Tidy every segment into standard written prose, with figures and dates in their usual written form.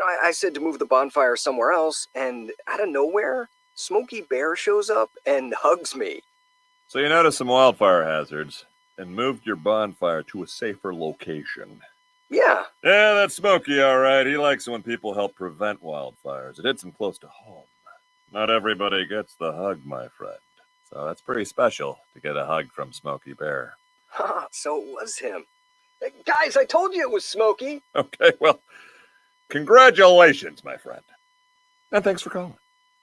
I said to move the bonfire somewhere else, and out of nowhere, Smokey Bear shows up and hugs me. So you noticed some wildfire hazards and moved your bonfire to a safer location. Yeah. Yeah, that's Smokey, all right. He likes it when people help prevent wildfires. It hits him close to home. Not everybody gets the hug, my friend. So that's pretty special to get a hug from Smokey Bear. So it was him. Guys, I told you it was Smokey. Okay, well, congratulations, my friend. And thanks for calling.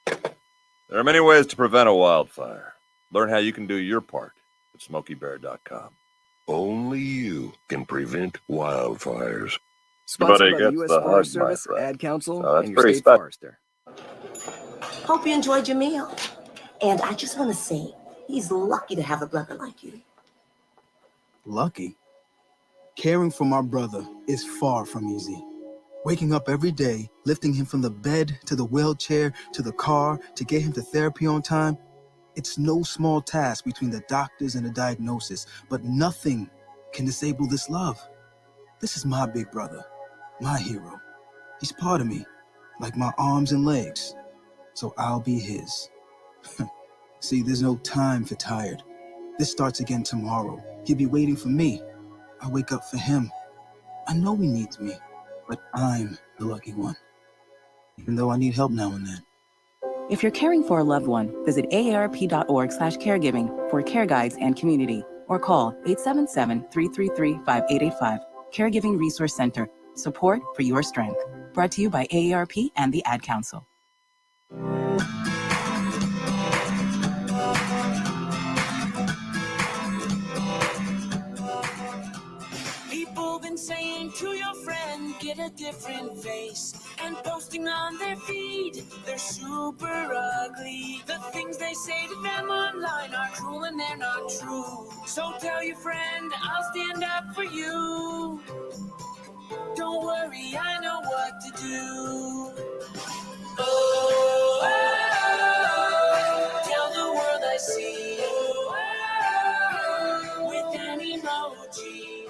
There are many ways to prevent a wildfire. Learn how you can do your part at SmokeyBear.com. Only you can prevent wildfires. Sponsored by the U.S. Forest Service, Ad Council, and your state forester. Hope you enjoyed your meal. And I just want to say, he's lucky to have a brother like you. Lucky? Caring for my brother is far from easy. Waking up every day, lifting him from the bed to the wheelchair to the car to get him to therapy on time, it's no small task between the doctors and the diagnosis, but nothing can disable this love. This is my big brother, my hero. He's part of me, like my arms and legs, so I'll be his. See, there's no time for tired. This starts again tomorrow. He'll be waiting for me. I wake up for him. I know he needs me, but I'm the lucky one, even though I need help now and then. If you're caring for a loved one, visit aarp.org/caregiving for care guides and community, or call 877-333-5885. Caregiving Resource Center. Support for your strength. Brought to you by AARP and the Ad Council. People been saying to your friend, get a different face, and posting on their feed, they're super ugly. The things they say to them online are cruel and they're not true. So tell your friend, I'll stand up for you. Don't worry, I know what to do. Oh, tell the world I see with an emoji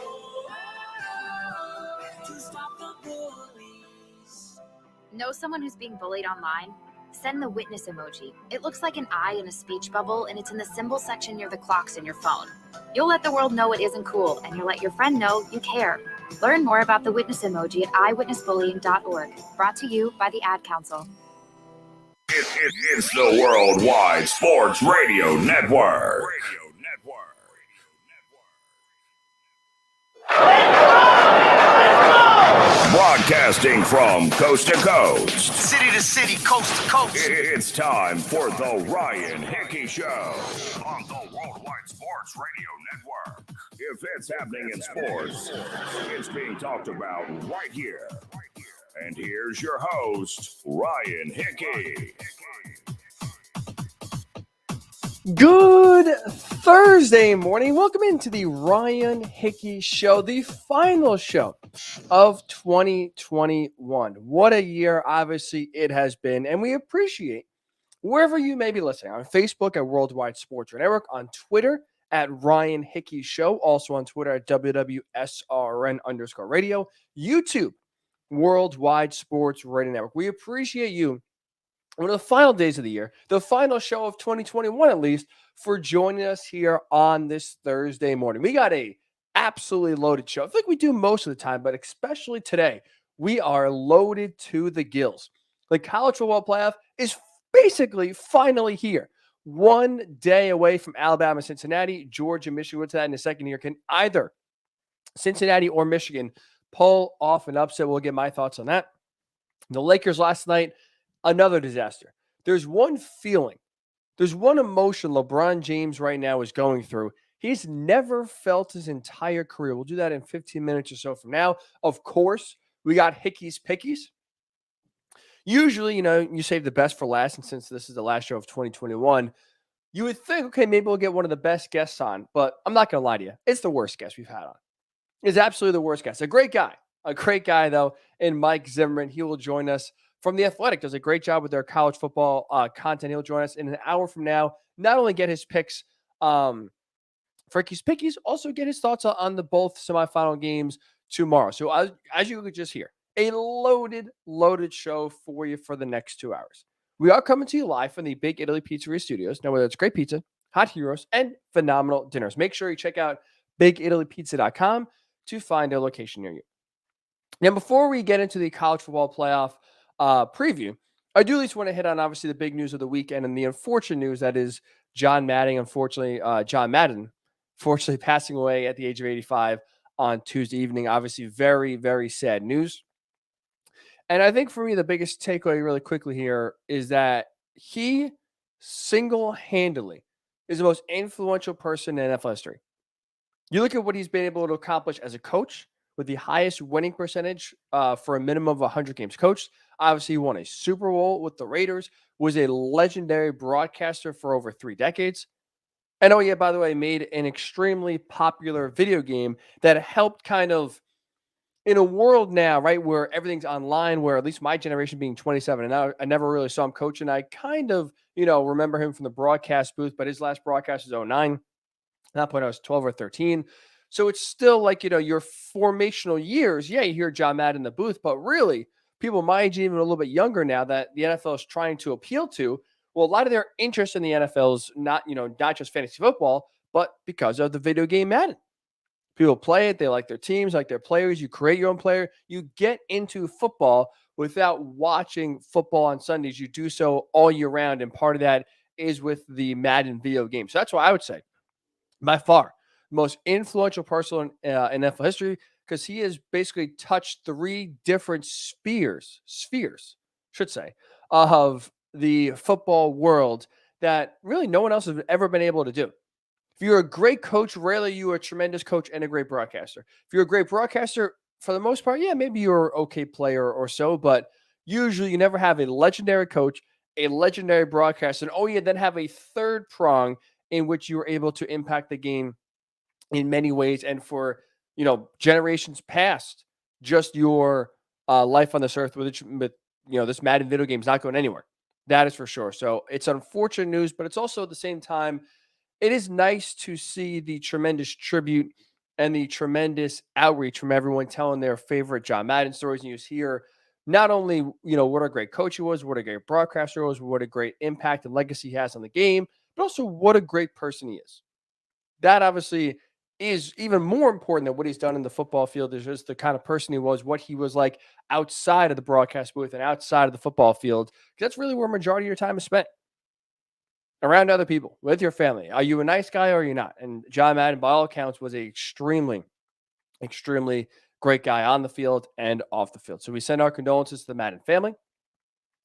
to stop the bullies. Know someone who's being bullied online? Send the witness emoji. It looks like an eye in a speech bubble, and it's in the symbol section near the clocks in your phone. You'll let the world know it isn't cool, and you'll let your friend know you care. Learn more about the witness emoji at eyewitnessbullying.org. Brought to you by the Ad Council. It's the Worldwide Sports Radio Network. Broadcasting from coast to coast, city to city, coast to coast. It's time for the Ryan Hickey Show on the Worldwide Sports Radio Network. If it's happening in sports, it's being talked about right here. And here's your host, Ryan Hickey. Good Thursday morning. Welcome into the Ryan Hickey Show, the final show of 2021. What a year, obviously, it has been. And we appreciate wherever you may be listening. On Facebook at Worldwide Sports Network, on Twitter at Ryan Hickey Show, also on Twitter at WWSRN_radio, YouTube, Worldwide Sports Radio Network. We appreciate you. One of the final days of the year, the final show of 2021 at least, for joining us here on this Thursday morning. We got a absolutely loaded show. I think we do most of the time, but especially today, we are loaded to the gills. The college football playoff is basically finally here. 1 day away from Alabama, Cincinnati, Georgia, Michigan. What's that in the second year? Can either Cincinnati or Michigan pull off an upset? We'll get my thoughts on that. The Lakers last night, another disaster. There's one feeling, there's one emotion LeBron James right now is going through. He's never felt his entire career. We'll do that in 15 minutes or so from now. Of course, we got Hickey's Pickies. Usually, you save the best for last, and since this is the last show of 2021, you would think, okay, maybe we'll get one of the best guests on, but I'm not going to lie to you. It's the worst guest we've had on. It's absolutely the worst guest. A great guy, though, in Mike Zimmerman. He will join us from The Athletic. Does a great job with their college football content. He'll join us in an hour from now. Not only get his picks for Hickey's Pickies, also get his thoughts on the both semifinal games tomorrow. So as you could just hear, a loaded show for you for the next 2 hours. We are coming to you live from the Big Italy Pizzeria Studios. Now, whether it's great pizza, hot heroes, and phenomenal dinners, make sure you check out BigItalyPizza.com to find a location near you. Now, before we get into the college football playoff preview, I do at least want to hit on, obviously, the big news of the weekend and the unfortunate news that is John Madden, unfortunately, passing away at the age of 85 on Tuesday evening. Obviously, very, very sad news. And I think for me, the biggest takeaway really quickly here is that he single-handedly is the most influential person in NFL history. You look at what he's been able to accomplish as a coach with the highest winning percentage for a minimum of 100 games coached. Obviously, he won a Super Bowl with the Raiders, was a legendary broadcaster for over 3 decades. And by the way, made an extremely popular video game that helped kind of, in a world now, right, where everything's online, where at least my generation being 27, and I never really saw him coaching. I kind of, remember him from the broadcast booth, but his last broadcast was 09. At that point, I was 12 or 13. So it's still like, your formational years. Yeah, you hear John Madden in the booth, but really, people my age, even a little bit younger now that the NFL is trying to appeal to, well, a lot of their interest in the NFL is not just fantasy football, but because of the video game Madden. People play it. They like their teams, like their players. You create your own player. You get into football without watching football on Sundays. You do so all year round. And part of that is with the Madden video game. So that's why I would say, by far, the most influential person in NFL history, because he has basically touched 3 different spheres, of the football world that really no one else has ever been able to do. If you're a great coach, rarely you are a tremendous coach and a great broadcaster. If you're a great broadcaster, for the most part, yeah, maybe you're an okay player or so, but usually you never have a legendary coach, a legendary broadcaster, and then have a third prong in which you were able to impact the game in many ways. And for, generations past, just your life on this earth with this Madden video game is not going anywhere. That is for sure. So it's unfortunate news, but it's also at the same time, it is nice to see the tremendous tribute and the tremendous outreach from everyone telling their favorite John Madden stories. And you hear not only, what a great coach he was, what a great broadcaster he was, what a great impact and legacy he has on the game, but also what a great person he is. That obviously is even more important than what he's done in the football field. Is just the kind of person he was, what he was like outside of the broadcast booth and outside of the football field. That's really where majority of your time is spent. Around other people, with your family. Are you a nice guy or are you not? And John Madden, by all accounts, was an extremely, extremely great guy on the field and off the field. So we send our condolences to the Madden family.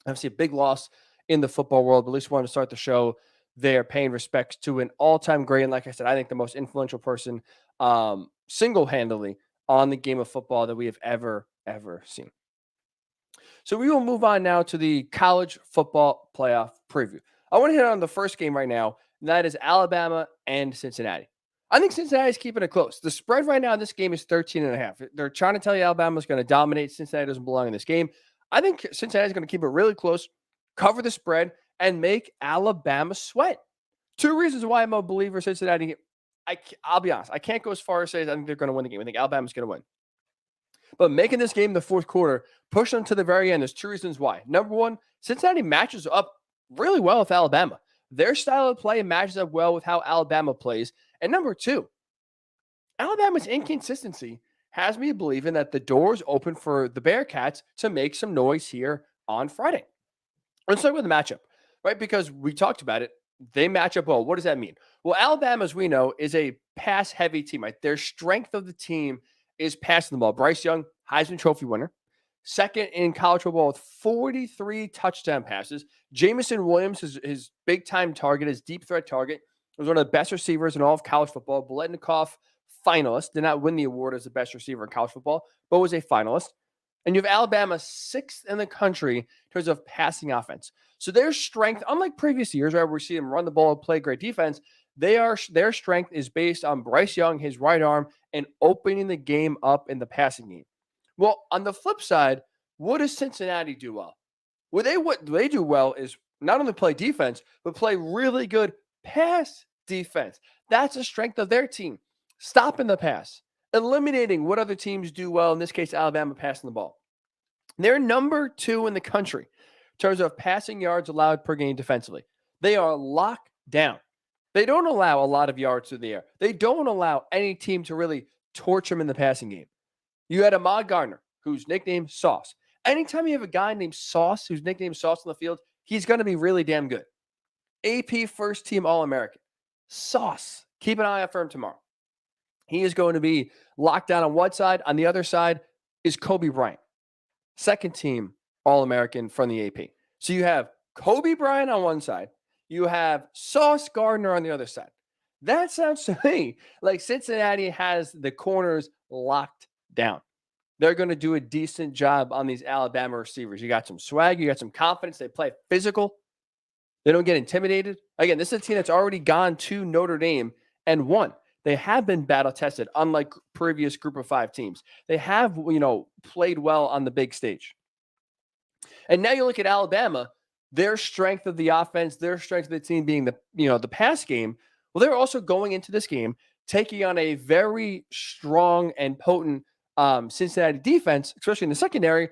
Obviously, a big loss in the football world, but at least we wanted to start the show there, paying respects to an all-time great. And like I said, I think the most influential person single-handedly on the game of football that we have ever seen. So we will move on now to the college football playoff preview. I want to hit on the first game right now, and that is Alabama and Cincinnati. I think Cincinnati is keeping it close. The spread right now in this game is 13.5. They're trying to tell you Alabama is going to dominate. Cincinnati doesn't belong in this game. I think Cincinnati is going to keep it really close, cover the spread, and make Alabama sweat. 2 reasons why I'm a believer in Cincinnati. I'll be honest. I can't go as far as say I think they're going to win the game. I think Alabama's going to win. But making this game the fourth quarter, push them to the very end, there's 2 reasons why. Number one, Cincinnati matches up really well with Alabama. Their style of play matches up well with how Alabama plays. And number 2, Alabama's inconsistency has me believing that the door is open for the Bearcats to make some noise here on Friday. Let's start with the matchup, right? Because we talked about it. They match up well. What does that mean? Well, Alabama, as we know, is a pass-heavy team, right? Their strength of the team is passing the ball. Bryce Young, Heisman Trophy winner. Second in college football with 43 touchdown passes. Jamison Williams, his big-time target, his deep threat target, was one of the best receivers in all of college football. Biletnikoff, finalist, did not win the award as the best receiver in college football, but was a finalist. And you have Alabama 6th in the country in terms of passing offense. So their strength, unlike previous years where we see them run the ball and play great defense, their strength is based on Bryce Young, his right arm, and opening the game up in the passing game. Well, on the flip side, what does Cincinnati do well? What they do well is not only play defense, but play really good pass defense. That's a strength of their team. Stopping the pass, eliminating what other teams do well, in this case, Alabama passing the ball. They're number 2 in the country in terms of passing yards allowed per game defensively. They are locked down. They don't allow a lot of yards through the air. They don't allow any team to really torch them in the passing game. You had Ahmad Gardner, who's nicknamed Sauce. Anytime you have a guy named Sauce, who's nicknamed Sauce on the field, he's going to be really damn good. AP first team All-American. Sauce. Keep an eye out for him tomorrow. He is going to be locked down on one side. On the other side is Kobe Bryant. Second team All-American from the AP. So you have Kobe Bryant on one side. You have Sauce Gardner on the other side. That sounds to me like Cincinnati has the corners locked down. They're going to do a decent job on these Alabama receivers. You got some swag. You got some confidence. They play physical. They don't get intimidated. Again, this is a team that's already gone to Notre Dame and won. They have been battle tested, unlike previous group of 5 teams. They have, played well on the big stage. And now you look at Alabama, their strength of the offense, their strength of the team being the pass game. Well, they're also going into this game taking on a very strong and potent Cincinnati defense, especially in the secondary.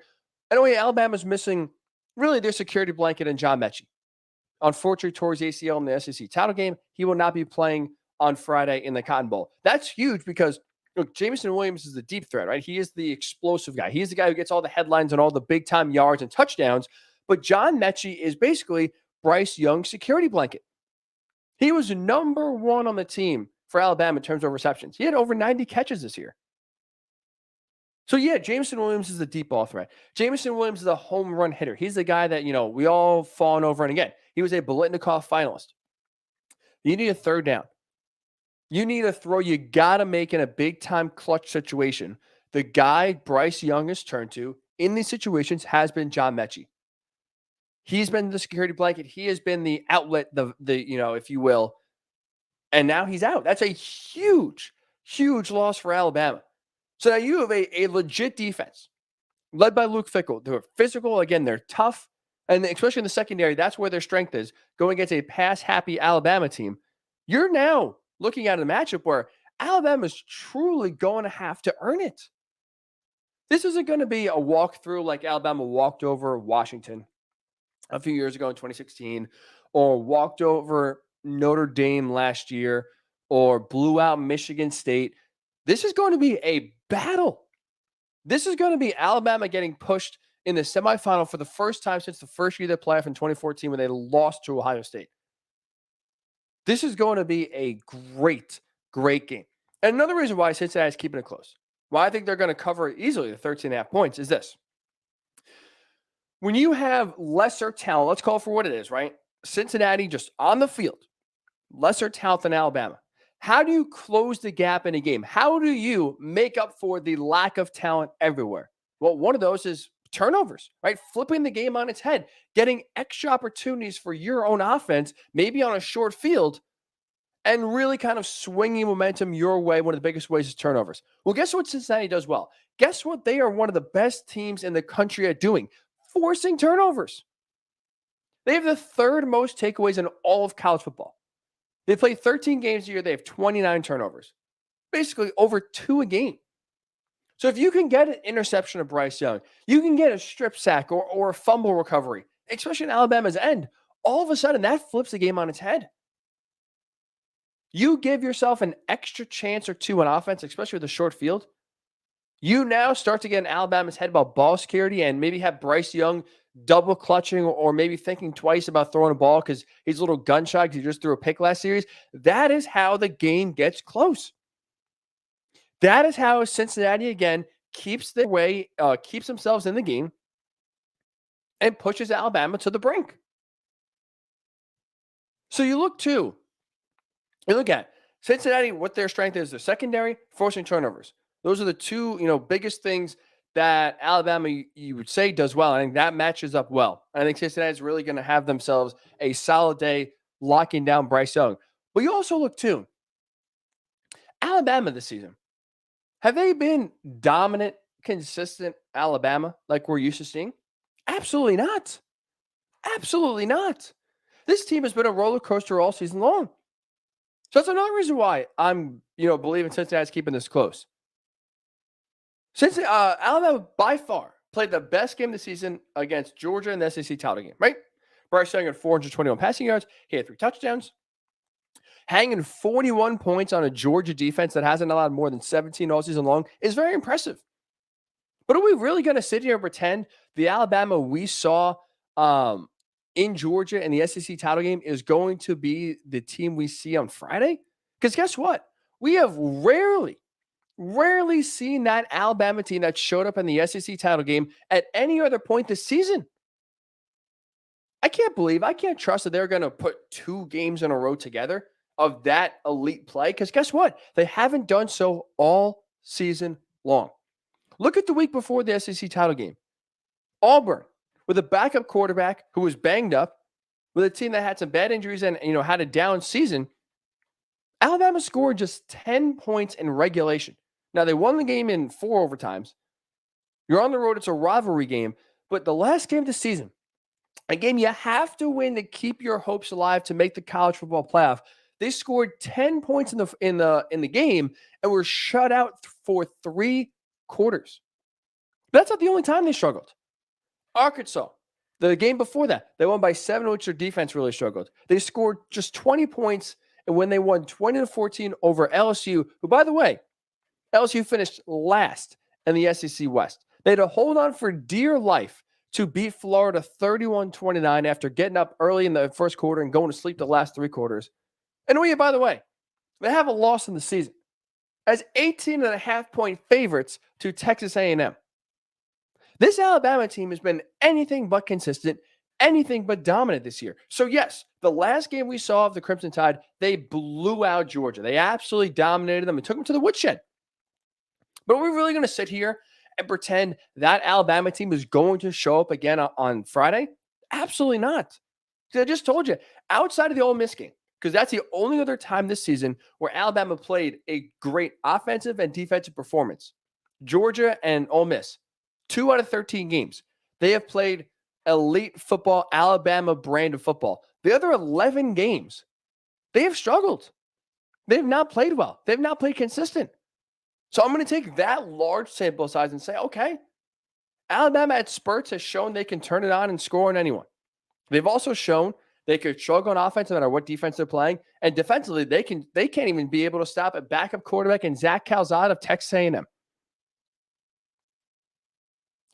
And Alabama's missing really their security blanket and John Mechie. Unfortunately, towards ACL in the SEC title game, he will not be playing on Friday in the Cotton Bowl. That's huge because, look, Jameson Williams is the deep threat, right? He is the explosive guy. He's the guy who gets all the headlines and all the big-time yards and touchdowns. But John Mechie is basically Bryce Young's security blanket. He was number 1 on the team for Alabama in terms of receptions. He had over 90 catches this year. So, yeah, Jameson Williams is the deep ball threat. Jameson Williams is a home run hitter. He's the guy that, we all fawn over. And again, he was a Biletnikoff finalist. You need a third down. You need a throw. You got to make in a big-time clutch situation. The guy Bryce Young has turned to in these situations has been John Mechie. He's been the security blanket. He has been the outlet, the if you will. And now he's out. That's a huge, huge loss for Alabama. So now you have a legit defense led by Luke Fickell. They're physical. Again, they're tough. And especially in the secondary, that's where their strength is. Going against a pass-happy Alabama team, you're now looking at a matchup where Alabama is truly going to have to earn it. This isn't going to be a walkthrough like Alabama walked over Washington a few years ago in 2016, or walked over Notre Dame last year, or blew out Michigan State. This is going to be a battle. This is going to be Alabama getting pushed in the semifinal for the first time since the first year of the playoff in 2014 when they lost to Ohio State. This is going to be a great, great game. And another reason why Cincinnati is keeping it close, why I think they're going to cover easily the 13.5 points is this. When you have lesser talent, let's call it for what it is, right? Cincinnati just on the field, lesser talent than Alabama. How do you close the gap in a game? How do you make up for the lack of talent everywhere? Well, one of those is turnovers, right? Flipping the game on its head, getting extra opportunities for your own offense, maybe on a short field, and really kind of swinging momentum your way. One of the biggest ways is turnovers. Well, guess what Cincinnati does well? Guess what they are one of the best teams in the country at doing? Forcing turnovers. They have the 3rd most takeaways in all of college football. They play 13 games a year. They have 29 turnovers, basically over 2 a game. So if you can get an interception of Bryce Young, you can get a strip sack or a fumble recovery, especially in Alabama's end, all of a sudden that flips the game on its head. You give yourself an extra chance or 2 on offense, especially with a short field. You now start to get in Alabama's head about ball security and maybe have Bryce Young double clutching or maybe thinking twice about throwing a ball because he's a little gun shy because he just threw a pick last series. That is how the game gets close. That is how Cincinnati, again, keeps themselves in the game and pushes Alabama to the brink. So you look at Cincinnati, what their strength is, their secondary, forcing turnovers. Those are the 2, biggest things that Alabama, you would say, does well. I think that matches up well. I think Cincinnati is really going to have themselves a solid day locking down Bryce Young. But you also look, too, Alabama this season. Have they been dominant, consistent Alabama like we're used to seeing? Absolutely not. Absolutely not. This team has been a roller coaster all season long. So that's another reason why I'm, believing Cincinnati's keeping this close. Since Alabama, by far, played the best game of the season against Georgia in the SEC title game, right? Bryce Young had 421 passing yards. He had 3 touchdowns. Hanging 41 points on a Georgia defense that hasn't allowed more than 17 all season long is very impressive. But are we really going to sit here and pretend the Alabama we saw in Georgia in the SEC title game is going to be the team we see on Friday? Because guess what? We have rarely seen that Alabama team that showed up in the SEC title game at any other point this season. I can't trust that they're going to put 2 games in a row together of that elite play, because guess what? They haven't done so all season long. Look at the week before the SEC title game. Auburn, with a backup quarterback who was banged up, with a team that had some bad injuries and had a down season, Alabama scored just 10 points in regulation. Now, they won the game in 4 overtimes. You're on the road. It's a rivalry game. But the last game of the season, a game you have to win to keep your hopes alive to make the college football playoff, they scored 10 points in the game and were shut out for 3 quarters. But that's not the only time they struggled. Arkansas, the game before that, they won by 7, which their defense really struggled. They scored just 20 points, and when they won 20-14 over LSU, who, by the way, LSU finished last in the SEC West. They had to hold on for dear life to beat Florida 31-29 after getting up early in the first quarter and going to sleep the last 3 quarters. And by the way, they have a loss in the season as 18.5-point favorites to Texas A&M. This Alabama team has been anything but consistent, anything but dominant this year. So yes, the last game we saw of the Crimson Tide, they blew out Georgia. They absolutely dominated them and took them to the woodshed. But are we really going to sit here and pretend that Alabama team is going to show up again on Friday? Absolutely not. I just told you, outside of the Ole Miss game, because that's the only other time this season where Alabama played a great offensive and defensive performance. Georgia and Ole Miss, 2 out of 13 games. They have played elite football, Alabama brand of football. The other 11 games, they have struggled. They have not played well. They have not played consistent. So I'm going to take that large sample size and say, okay, Alabama at spurts has shown they can turn it on and score on anyone. They've also shown they could struggle on offense no matter what defense they're playing. And defensively, they can't even be able to stop a backup quarterback in Zach Calzada of Texas A&M.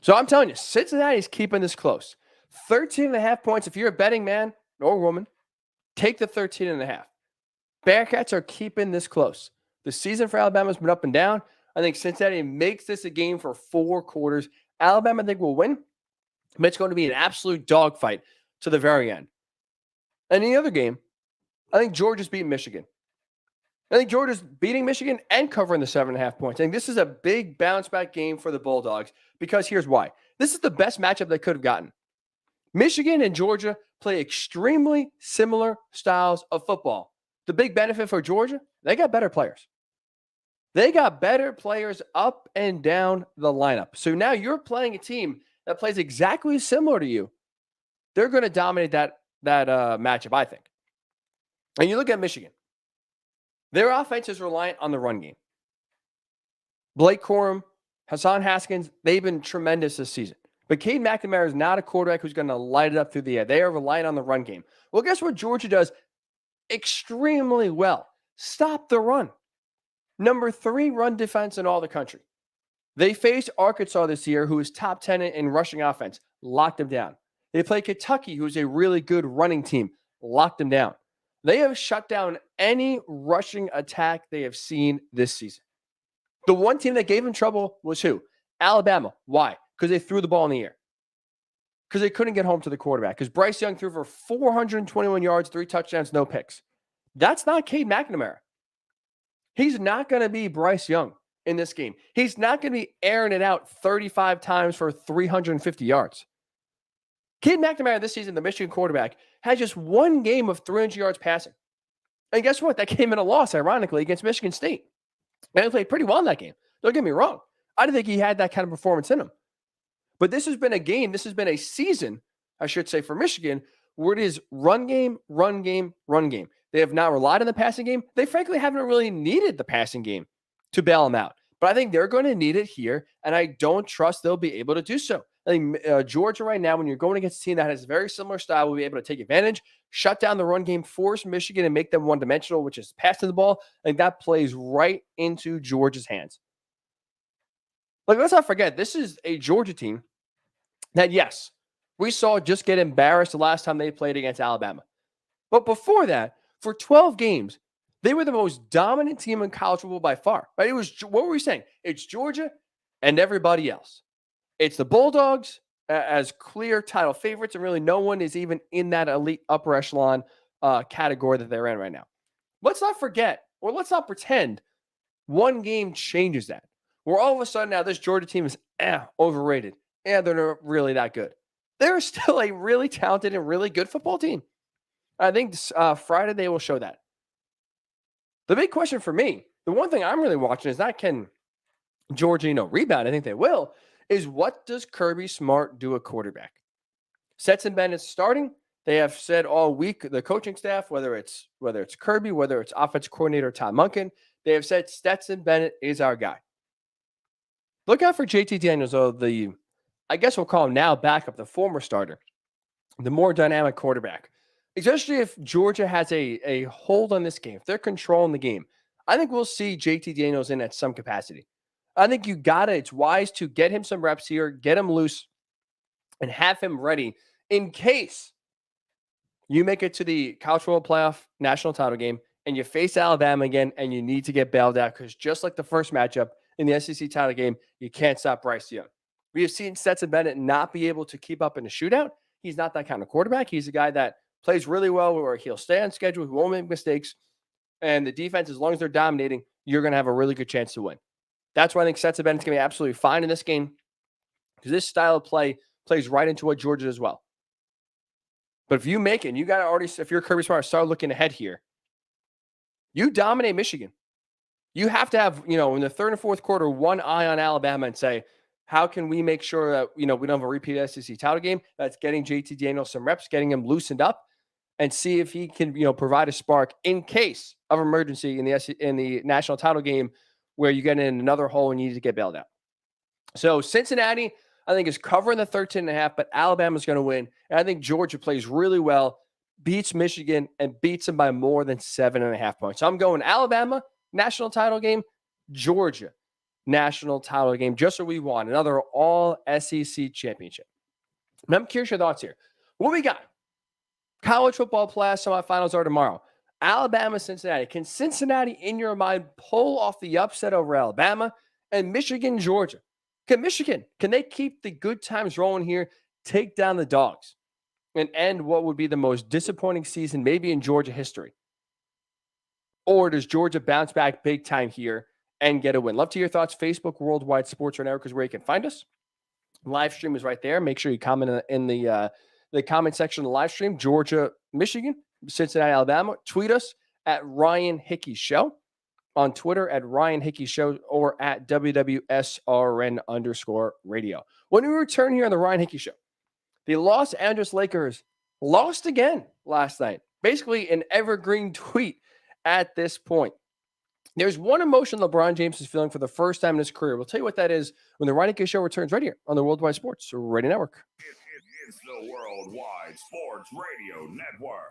So I'm telling you, Cincinnati's keeping this close. 13.5 points. If you're a betting man or woman, take the 13.5. Bearcats are keeping this close. The season for Alabama has been up and down. I think Cincinnati makes this a game for 4 quarters. Alabama, I think, will win. But it's going to be an absolute dogfight to the very end. And in the other game, I think Georgia's beating Michigan. I think Georgia's beating Michigan and covering the 7.5 points. I think this is a big bounce back game for the Bulldogs because here's why. This is the best matchup they could have gotten. Michigan and Georgia play extremely similar styles of football. The big benefit for Georgia, they got better players. They got better players up and down the lineup. So now you're playing a team that plays exactly similar to you. They're going to dominate that matchup, I think. And you look at Michigan. Their offense is reliant on the run game. Blake Corum, Hassan Haskins, they've been tremendous this season. But Cade McNamara is not a quarterback who's going to light it up through the air. They are reliant on the run game. Well, guess what Georgia does extremely well? Stop the run. Number 3 run defense in all the country. They faced Arkansas this year, who is top 10 in rushing offense. Locked them down. They play Kentucky, who's a really good running team. Locked them down. They have shut down any rushing attack they have seen this season. The one team that gave them trouble was who? Alabama. Why? Because they threw the ball in the air. Because they couldn't get home to the quarterback. Because Bryce Young threw for 421 yards, 3 touchdowns, no picks. That's not Cade McNamara. He's not going to be Bryce Young in this game. He's not going to be airing it out 35 times for 350 yards. Cade McNamara this season, the Michigan quarterback, had just 1 game of 300 yards passing. And guess what? That came in a loss, ironically, against Michigan State. And he played pretty well in that game. Don't get me wrong. I didn't think he had that kind of performance in him. But this has been a game, this has been a season, I should say, for Michigan, where it is run game, run game, run game. They have not relied on the passing game. They frankly haven't really needed the passing game to bail them out. But I think they're going to need it here, and I don't trust they'll be able to do so. I think Georgia right now, when you're going against a team that has a very similar style, will be able to take advantage, shut down the run game, force Michigan, and make them one-dimensional, which is passing the ball. I think that plays right into Georgia's hands. Like, let's not forget, this is a Georgia team that, yes, we saw just get embarrassed the last time they played against Alabama. But before that, for 12 games, they were the most dominant team in college football by far. Right? It was, what were we saying? It's Georgia and everybody else. It's the Bulldogs as clear title favorites, and really no one is even in that elite upper echelon category that they're in right now. Let's not forget, or let's not pretend one game changes that. Where all of a sudden now this Georgia team is overrated. They're not really that good. They're still a really talented and really good football team. I think Friday they will show that. The big question for me, the one thing I'm really watching is not can Georgia, rebound. I think they will. Is what does Kirby Smart do at quarterback? Stetson Bennett starting. They have said all week, the coaching staff, whether it's Kirby, whether it's offensive coordinator Todd Monken, they have said Stetson Bennett is our guy. Look out for JT Daniels, I guess we'll call him now backup, the former starter, the more dynamic quarterback. Especially if Georgia has a hold on this game, if they're controlling the game, I think we'll see JT Daniels in at some capacity. I think it's wise to get him some reps here, get him loose, and have him ready in case you make it to the College Football Playoff national title game and you face Alabama again and you need to get bailed out because just like the first matchup in the SEC title game, you can't stop Bryce Young. We have seen Stetson Bennett not be able to keep up in a shootout. He's not that kind of quarterback. He's a guy that plays really well where he'll stay on schedule, who won't make mistakes, and the defense, as long as they're dominating, you're going to have a really good chance to win. That's why I think Stetson Bennett's going to be absolutely fine in this game because this style of play plays right into what Georgia does well. But if you make it, and you got to already, if you're Kirby Smart, start looking ahead here. You dominate Michigan. You have to have, in the third and fourth quarter, one eye on Alabama and say, how can we make sure that, we don't have a repeat SEC title game? That's getting JT Daniels some reps, getting him loosened up, and see if he can, provide a spark in case of emergency in the national title game where you get in another hole and you need to get bailed out. So Cincinnati, I think, is covering the 13.5, but Alabama's going to win. And I think Georgia plays really well, beats Michigan, and beats them by more than 7.5 points. So I'm going Alabama, national title game, Georgia, national title game, just so we want another all SEC championship. And I'm curious your thoughts here. What we got? College football playoff semifinals are tomorrow. Alabama, Cincinnati. Can Cincinnati, in your mind, pull off the upset over Alabama? And Michigan, Georgia. Can they keep the good times rolling here, take down the dogs, and end what would be the most disappointing season maybe in Georgia history? Or does Georgia bounce back big time here and get a win? Love to hear your thoughts. Facebook Worldwide Sports Network is where you can find us. Live stream is right there. Make sure you comment in the comment section of the live stream. Georgia, Michigan, Cincinnati, Alabama. Tweet us at Ryan Hickey Show on Twitter at Ryan Hickey Show or at WWSRN_radio. When we return here on the Ryan Hickey Show, the Los Angeles Lakers lost again last night. Basically an evergreen tweet at this point. There's one emotion LeBron James is feeling for the first time in his career. We'll tell you what that is when the Ryan Hickey Show returns right here on the Worldwide Sports Radio Network. It's the Worldwide Sports Radio Network.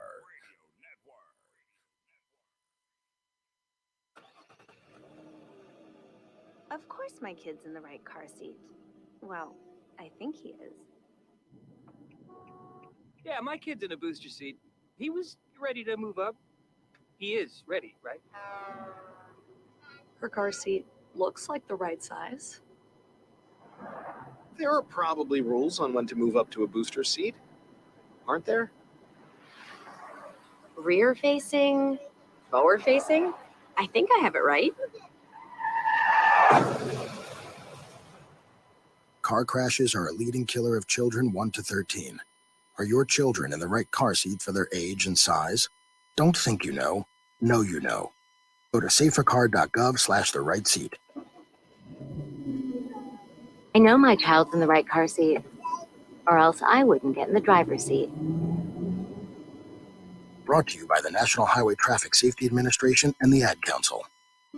Of course my kid's in the right car seat. Well, I think he is. Yeah, my kid's in a booster seat. He was ready to move up. He is ready, right? Her car seat looks like the right size. There are probably rules on when to move up to a booster seat, aren't there? Rear facing, forward facing. I think I have it right. Car crashes are a leading killer of children 1 to 13. Are your children in the right car seat for their age and size? Don't think you know. Know you know. Go to safercar.gov/the right seat. I know my child's in the right car seat, or else I wouldn't get in the driver's seat. Brought to you by the National Highway Traffic Safety Administration and the Ad Council.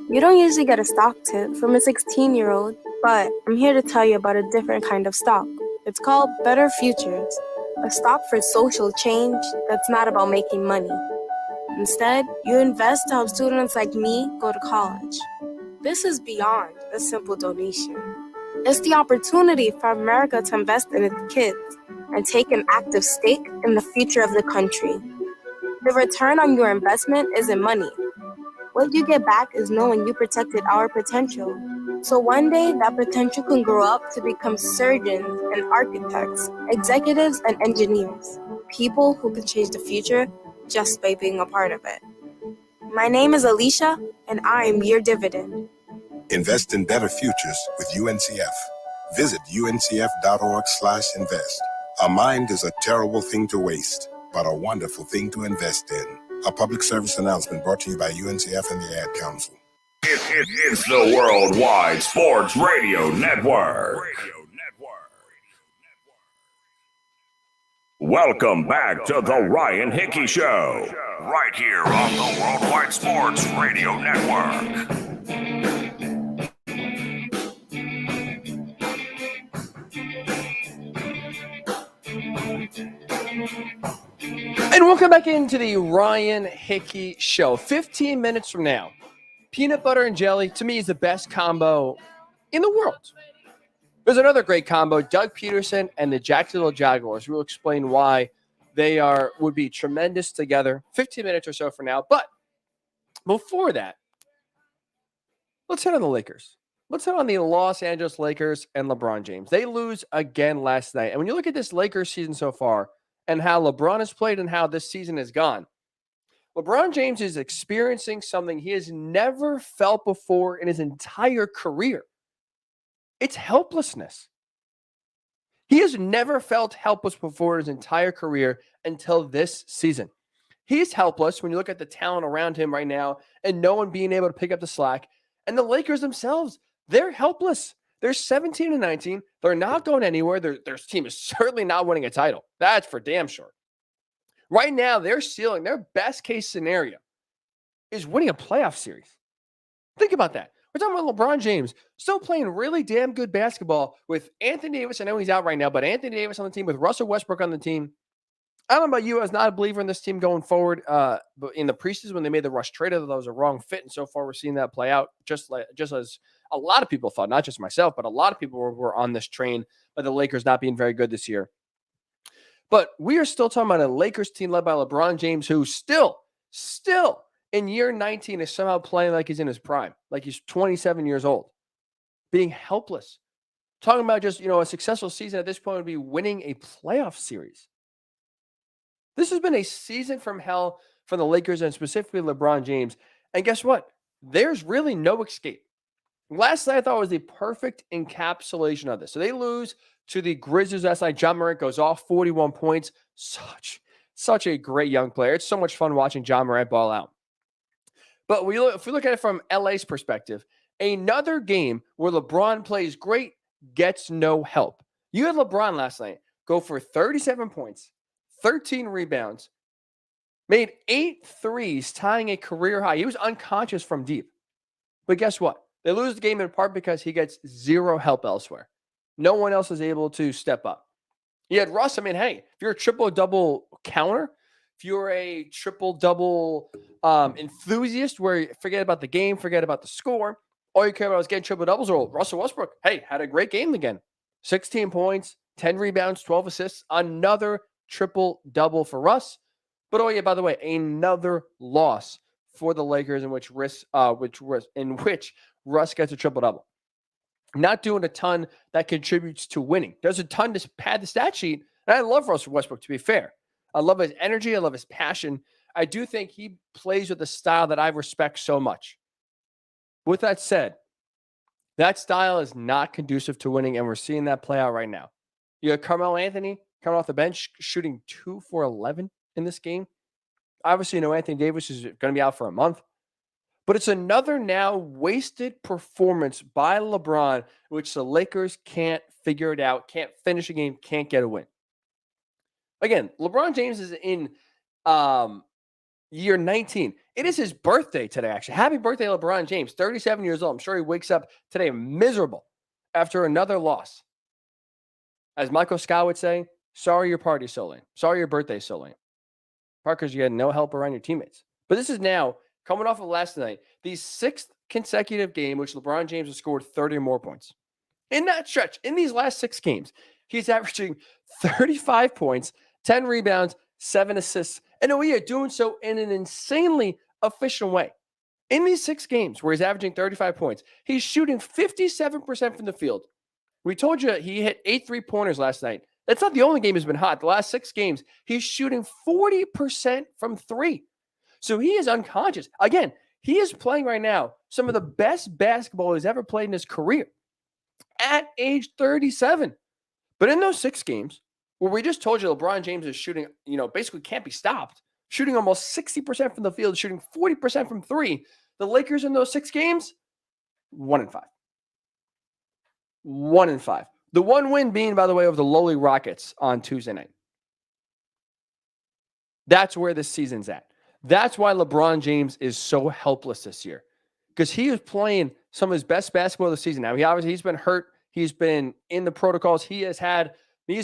You don't usually get a stock tip from a 16-year-old, but I'm here to tell you about a different kind of stock. It's called Better Futures, a stock for social change that's not about making money. Instead, you invest to help students like me go to college. This is beyond a simple donation. It's the opportunity for America to invest in its kids and take an active stake in the future of the country. The return on your investment isn't money. What you get back is knowing you protected our potential. So one day, that potential can grow up to become surgeons and architects, executives and engineers, people who can change the future just by being a part of it. My name is Alicia, and I am your dividend. Invest in better futures with UNCF. Visit uncf.org/invest. A mind is a terrible thing to waste, but a wonderful thing to invest in. A public service announcement brought to you by UNCF and the Ad Council. It's the Worldwide Sports Radio Network. Welcome back to the Ryan Hickey Show, right here on the Worldwide Sports Radio Network. And welcome back into the Ryan Hickey Show. 15 minutes from now, peanut butter and jelly, to me, is the best combo in the world. There's another great combo, Doug Pederson and the Jacksonville Jaguars. We'll explain why they would be tremendous together. 15 minutes or so for now. But before that, let's hit on the Lakers. Let's hit on the Los Angeles Lakers and LeBron James. They lose again last night. And when you look at this Lakers season so far and how LeBron has played and how this season has gone, LeBron James is experiencing something he has never felt before in his entire career. It's helplessness. He has never felt helpless before in his entire career until this season. He's helpless when you look at the talent around him right now and no one being able to pick up the slack. And the Lakers themselves, they're helpless. They're 17-19. They're not going anywhere. Their team is certainly not winning a title. That's for damn sure. Right now, their ceiling, their best case scenario is winning a playoff series. Think about that. We're talking about LeBron James still playing really damn good basketball with Anthony Davis. I know he's out right now, but Anthony Davis on the team with Russell Westbrook on the team. I don't know about you. I was not a believer in this team going forward. But in the preseason when they made the Rush trade, I thought that was a wrong fit. And so far, we're seeing that play out just as a lot of people thought, not just myself, but a lot of people were on this train by the Lakers not being very good this year. But we are still talking about a Lakers team led by LeBron James, who still in year 19 is somehow playing like he's in his prime, like he's 27 years old, being helpless. Talking about just, a successful season at this point would be winning a playoff series. This has been a season from hell for the Lakers and specifically LeBron James. And guess what? There's really no escape. Last night I thought was the perfect encapsulation of this. So they lose to the Grizzlies last night. John Morant goes off 41 points. Such a great young player. It's so much fun watching John Morant ball out. But if we look at it from LA's perspective, another game where LeBron plays great, gets no help. You had LeBron last night go for 37 points, 13 rebounds, made 8 threes, tying a career high. He was unconscious from deep. But guess what? They lose the game in part because he gets zero help elsewhere. No one else is able to step up. You had Russ. Hey, if you're a triple-double counter, if you're a triple-double enthusiast where you forget about the game, forget about the score, all you care about is getting triple-doubles, or Russell Westbrook, had a great game again. 16 points, 10 rebounds, 12 assists, another triple-double for Russ. But by the way, another loss for the Lakers in which Russ gets a triple-double. Not doing a ton that contributes to winning. There's a ton to pad the stat sheet, and I love Russell Westbrook, to be fair. I love his energy. I love his passion. I do think he plays with a style that I respect so much. With that said, that style is not conducive to winning, and we're seeing that play out right now. You have Carmelo Anthony coming off the bench, shooting 2 for 11 in this game. Obviously, Anthony Davis is going to be out for a month. But it's another now wasted performance by LeBron, which the Lakers can't figure it out, can't finish a game, can't get a win. Again, LeBron James is in year 19. It is his birthday today, actually. Happy birthday, LeBron James, 37 years old. I'm sure he wakes up today miserable after another loss. As Michael Scott would say, sorry your party's so lame. Sorry your birthday's so lame. Parker's, you had no help around your teammates. But this is now, coming off of last night, the 6th consecutive game which LeBron James has scored 30 or more points. In that stretch, in these last 6 games, he's averaging 35 points, 10 rebounds, 7 assists, and we are doing so in an insanely efficient way. In these 6 games where he's averaging 35 points, he's shooting 57% from the field. We told you he hit 8 3-pointers last night. That's not the only game he's been hot. The last 6 games, he's shooting 40% from 3. So he is unconscious. Again, he is playing right now some of the best basketball he's ever played in his career at age 37. But in those 6 games, where we just told you LeBron James is shooting, basically can't be stopped, shooting almost 60% from the field, shooting 40% from 3, the Lakers in those 6 games, 1-5. 1-5. The one win being, by the way, over the lowly Rockets on Tuesday night. That's where this season's at. That's why LeBron James is so helpless this year, because he is playing some of his best basketball of the season. Now, he's been hurt. He's been in the protocols. He's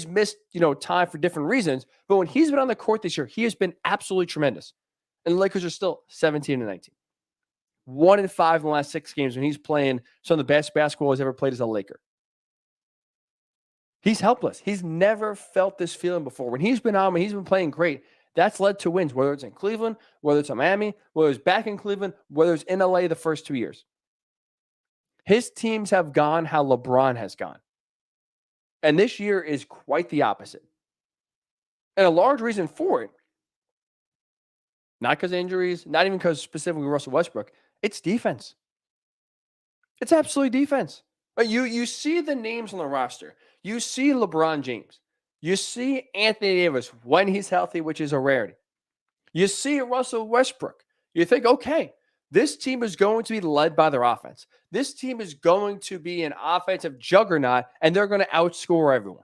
missed, time for different reasons. But when he's been on the court this year, he has been absolutely tremendous. And the Lakers are still 17-19. 1-5 in the last 6 games when he's playing some of the best basketball he's ever played as a Laker. He's helpless. He's never felt this feeling before. When he's been on, when he's been playing great, that's led to wins, whether it's in Cleveland, whether it's in Miami, whether it's back in Cleveland, whether it's in LA the first 2 years. His teams have gone how LeBron has gone. And this year is quite the opposite. And a large reason for it, not because of injuries, not even because specifically Russell Westbrook, it's defense. It's absolutely defense. You see the names on the roster. You see LeBron James. You see Anthony Davis when he's healthy, which is a rarity. You see Russell Westbrook. You think, okay, this team is going to be led by their offense. This team is going to be an offensive juggernaut, and they're going to outscore everyone.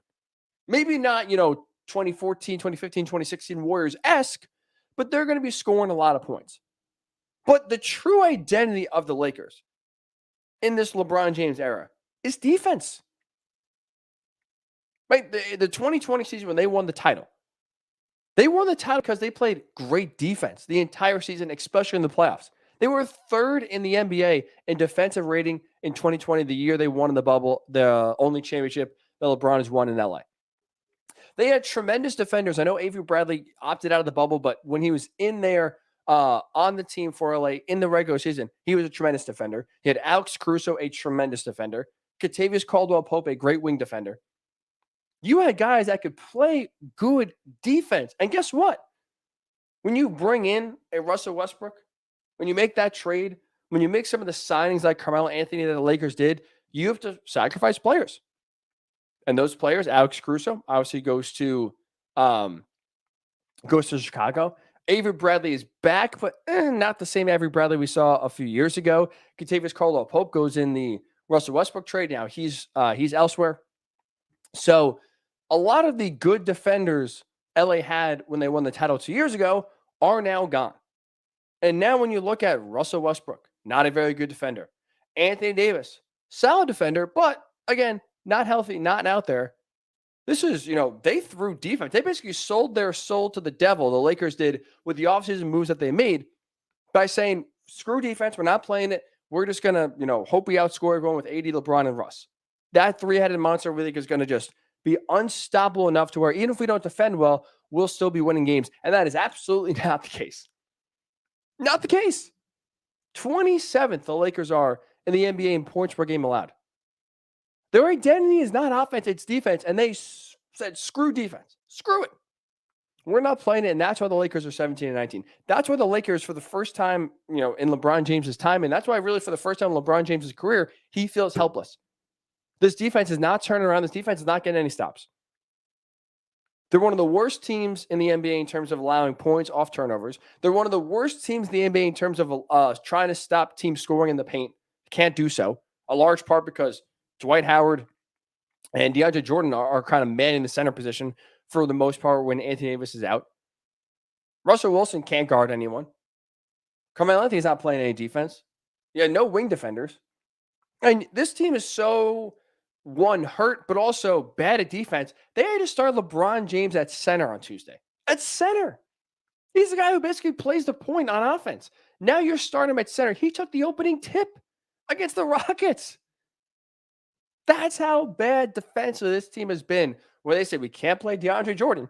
Maybe not, 2014, 2015, 2016 Warriors-esque, but they're going to be scoring a lot of points. But the true identity of the Lakers in this LeBron James era is defense. Right? The 2020 season when they won the title. They won the title because they played great defense the entire season, especially in the playoffs. They were 3rd in the NBA in defensive rating in 2020, the year they won in the bubble, the only championship that LeBron has won in LA. They had tremendous defenders. I know Avery Bradley opted out of the bubble, but when he was in there on the team for LA in the regular season, he was a tremendous defender. He had Alex Caruso, a tremendous defender. Kentavious Caldwell-Pope, a great wing defender. You had guys that could play good defense. And guess what? When you bring in a Russell Westbrook, when you make that trade, when you make some of the signings like Carmelo Anthony that the Lakers did, you have to sacrifice players. And those players, Alex Caruso, obviously goes to Chicago. Avery Bradley is back, but not the same Avery Bradley we saw a few years ago. Kentavious Caldwell-Pope goes in the Russell Westbrook trade. Now he's elsewhere. So a lot of the good defenders LA had when they won the title 2 years ago are now gone. And now when you look at Russell Westbrook, not a very good defender. Anthony Davis, solid defender, but again, not healthy, not out there. This is, they threw defense. They basically sold their soul to the devil, the Lakers did, with the offseason moves that they made by saying, screw defense, we're not playing it. We're just going to, hope we outscore everyone with AD, LeBron, and Russ. That 3-headed monster really is going to just be unstoppable enough to where even if we don't defend well, we'll still be winning games. And that is absolutely not the case. Not the case. 27th, the Lakers are in the NBA in points per game allowed. Their identity is not offense, it's defense. And they said, screw defense. Screw it. We're not playing it. And that's why the Lakers are 17-19. That's why the Lakers, for the first time, in LeBron James' time, and that's why really for the first time in LeBron James' career, he feels helpless. This defense is not turning around. This defense is not getting any stops. They're one of the worst teams in the NBA in terms of allowing points off turnovers. They're one of the worst teams in the NBA in terms of trying to stop teams scoring in the paint. Can't do so. A large part because Dwight Howard and DeAndre Jordan are kind of manning the center position for the most part when Anthony Davis is out. Russell Wilson can't guard anyone. Carmelo Anthony's not playing any defense. Yeah, no wing defenders. And this team is so, one, hurt, but also bad at defense. They had to start LeBron James at center on Tuesday. At center. He's the guy who basically plays the point on offense. Now you're starting him at center. He took the opening tip against the Rockets. That's how bad defensive this team has been, where they say we can't play DeAndre Jordan.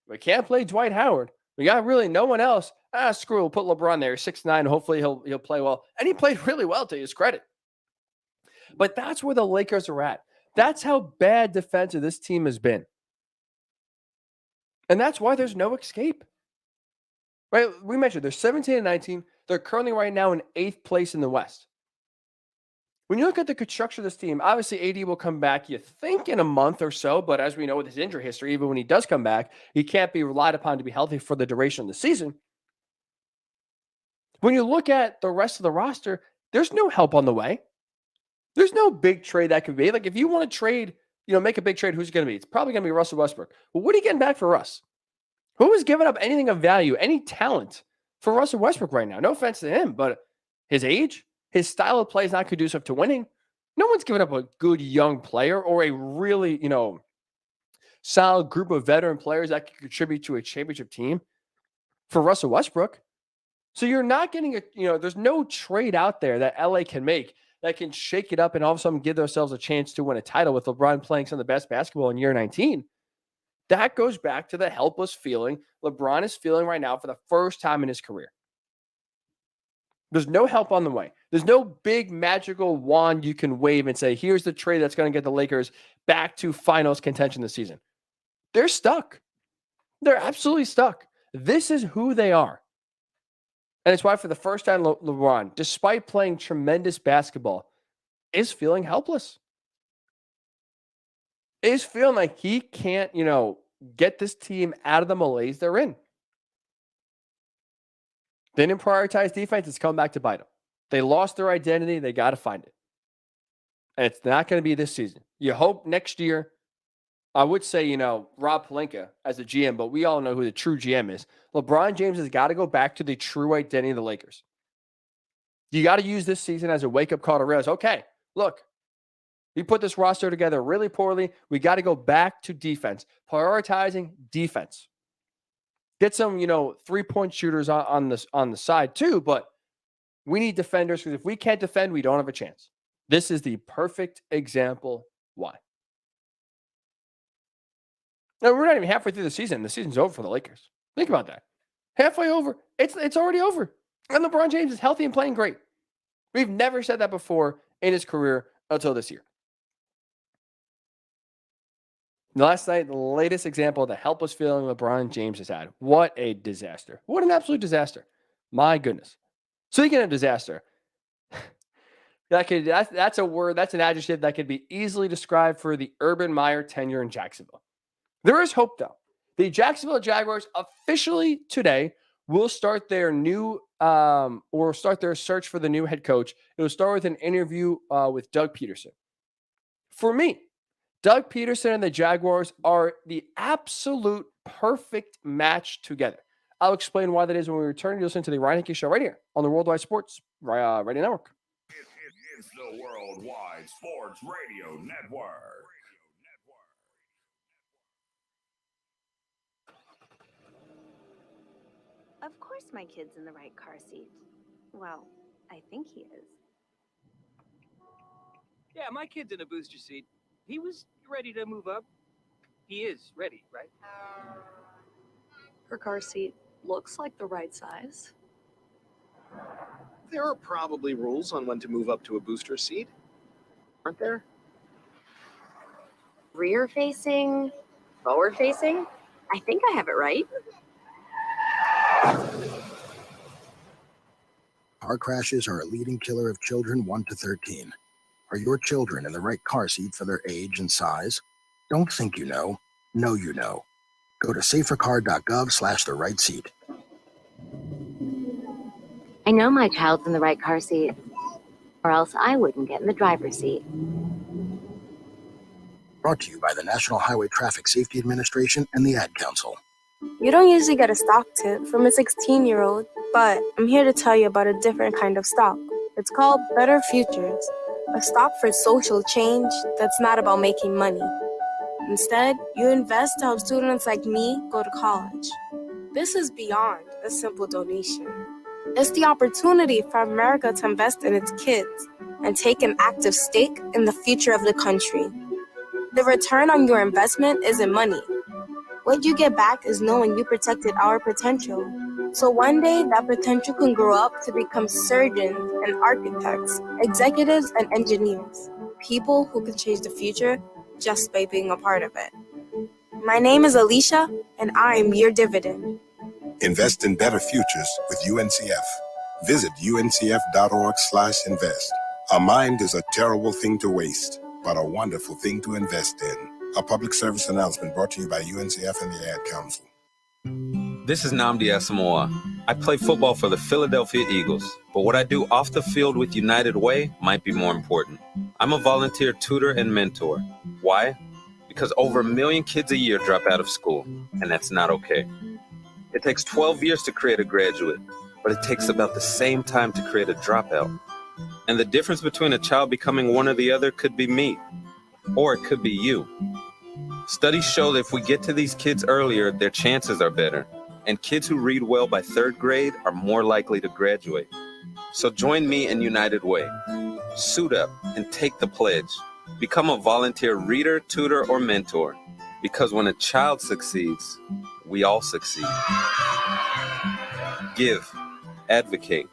We can't play Dwight Howard. We got really no one else. Screw it. We'll put LeBron there, 6'9". Hopefully he'll play well. And he played really well, to his credit. But that's where the Lakers are at. That's how bad defensive this team has been. And that's why there's no escape. Right? We mentioned they're 17-19. They're currently right now in 8th place in the West. When you look at the construction of this team, obviously AD will come back, you think, in a month or so. But as we know with his injury history, even when he does come back, he can't be relied upon to be healthy for the duration of the season. When you look at the rest of the roster, there's no help on the way. There's no big trade that could be. Like, if you want to trade, make a big trade, who's it going to be? It's probably going to be Russell Westbrook. Well, what are you getting back for Russ? Who is giving up anything of value, any talent for Russell Westbrook right now? No offense to him, but his age, his style of play is not conducive to winning. No one's giving up a good young player or a really, solid group of veteran players that can contribute to a championship team for Russell Westbrook. So you're not getting there's no trade out there that LA can make that can shake it up and all of a sudden give themselves a chance to win a title with LeBron playing some of the best basketball in year 19. That goes back to the helpless feeling LeBron is feeling right now for the first time in his career. There's no help on the way. There's no big magical wand you can wave and say, here's the trade that's going to get the Lakers back to finals contention this season. They're stuck. They're absolutely stuck. This is who they are. And it's why for the first time, LeBron, despite playing tremendous basketball, is feeling helpless. Is feeling like he can't, get this team out of the malaise they're in. They didn't prioritize defense. It's come back to bite them. They lost their identity. They got to find it. And it's not going to be this season. You hope next year, I would say, Rob Pelinka as a GM, but we all know who the true GM is. LeBron James has got to go back to the true identity of the Lakers. You got to use this season as a wake-up call to realize, okay, look, we put this roster together really poorly. We got to go back to defense, prioritizing defense. Get some, three-point shooters on the side too, but we need defenders because if we can't defend, we don't have a chance. This is the perfect example why. Now, we're not even halfway through the season. The season's over for the Lakers. Think about that. Halfway over. It's already over. And LeBron James is healthy and playing great. We've never said that before in his career until this year. Last night, the latest example of the helpless feeling LeBron James has had. What a disaster. What an absolute disaster. My goodness. Speaking of disaster, that's a word, that's an adjective that could be easily described for the Urban Meyer tenure in Jacksonville. There is hope, though. The Jacksonville Jaguars officially today will start their start their search for the new head coach. It will start with an interview with Doug Pederson. For me, Doug Pederson and the Jaguars are the absolute perfect match together. I'll explain why that is when we return. You listen to the Ryan Hickey Show right here on the Worldwide Sports Radio Network. It's the Worldwide Sports Radio Network. Of course my kid's in the right car seat. Well, I think he is. Yeah, my kid's in a booster seat. He was ready to move up. He is ready, right? Her car seat looks like the right size. There are probably rules on when to move up to a booster seat, aren't there? Rear facing, forward facing. I think I have it right. Car crashes are a leading killer of children 1 to 13. Are your children in the right car seat for their age and size? Don't think you know you know. Go to safercar.gov/the right seat. I know my child's in the right car seat, or else I wouldn't get in the driver's seat. Brought to you by the National Highway Traffic Safety Administration and the Ad Council. You don't usually get a stock tip from a 16-year-old, but I'm here to tell you about a different kind of stock. It's called Better Futures, a stock for social change that's not about making money. Instead, you invest to help students like me go to college. This is beyond a simple donation. It's the opportunity for America to invest in its kids and take an active stake in the future of the country. The return on your investment isn't money. What you get back is knowing you protected our potential. So one day, that potential can grow up to become surgeons and architects, executives and engineers, people who can change the future just by being a part of it. My name is Alicia, and I'm your dividend. Invest in better futures with UNCF. Visit uncf.org/invest. A mind is a terrible thing to waste, but a wonderful thing to invest in. A public service announcement brought to you by UNCF and the Ad Council. This is Nnamdi Asamoah. I play football for the Philadelphia Eagles, but what I do off the field with United Way might be more important. I'm a volunteer tutor and mentor. Why? Because over 1 million kids a year drop out of school, and that's not okay. It takes 12 years to create a graduate, but it takes about the same time to create a dropout. And the difference between a child becoming one or the other could be me, or it could be you. Studies show that if we get to these kids earlier, their chances are better. And kids who read well by 3rd grade are more likely to graduate. So join me in United Way. Suit up and take the pledge. Become a volunteer reader, tutor, or mentor. Because when a child succeeds, we all succeed. Give, advocate,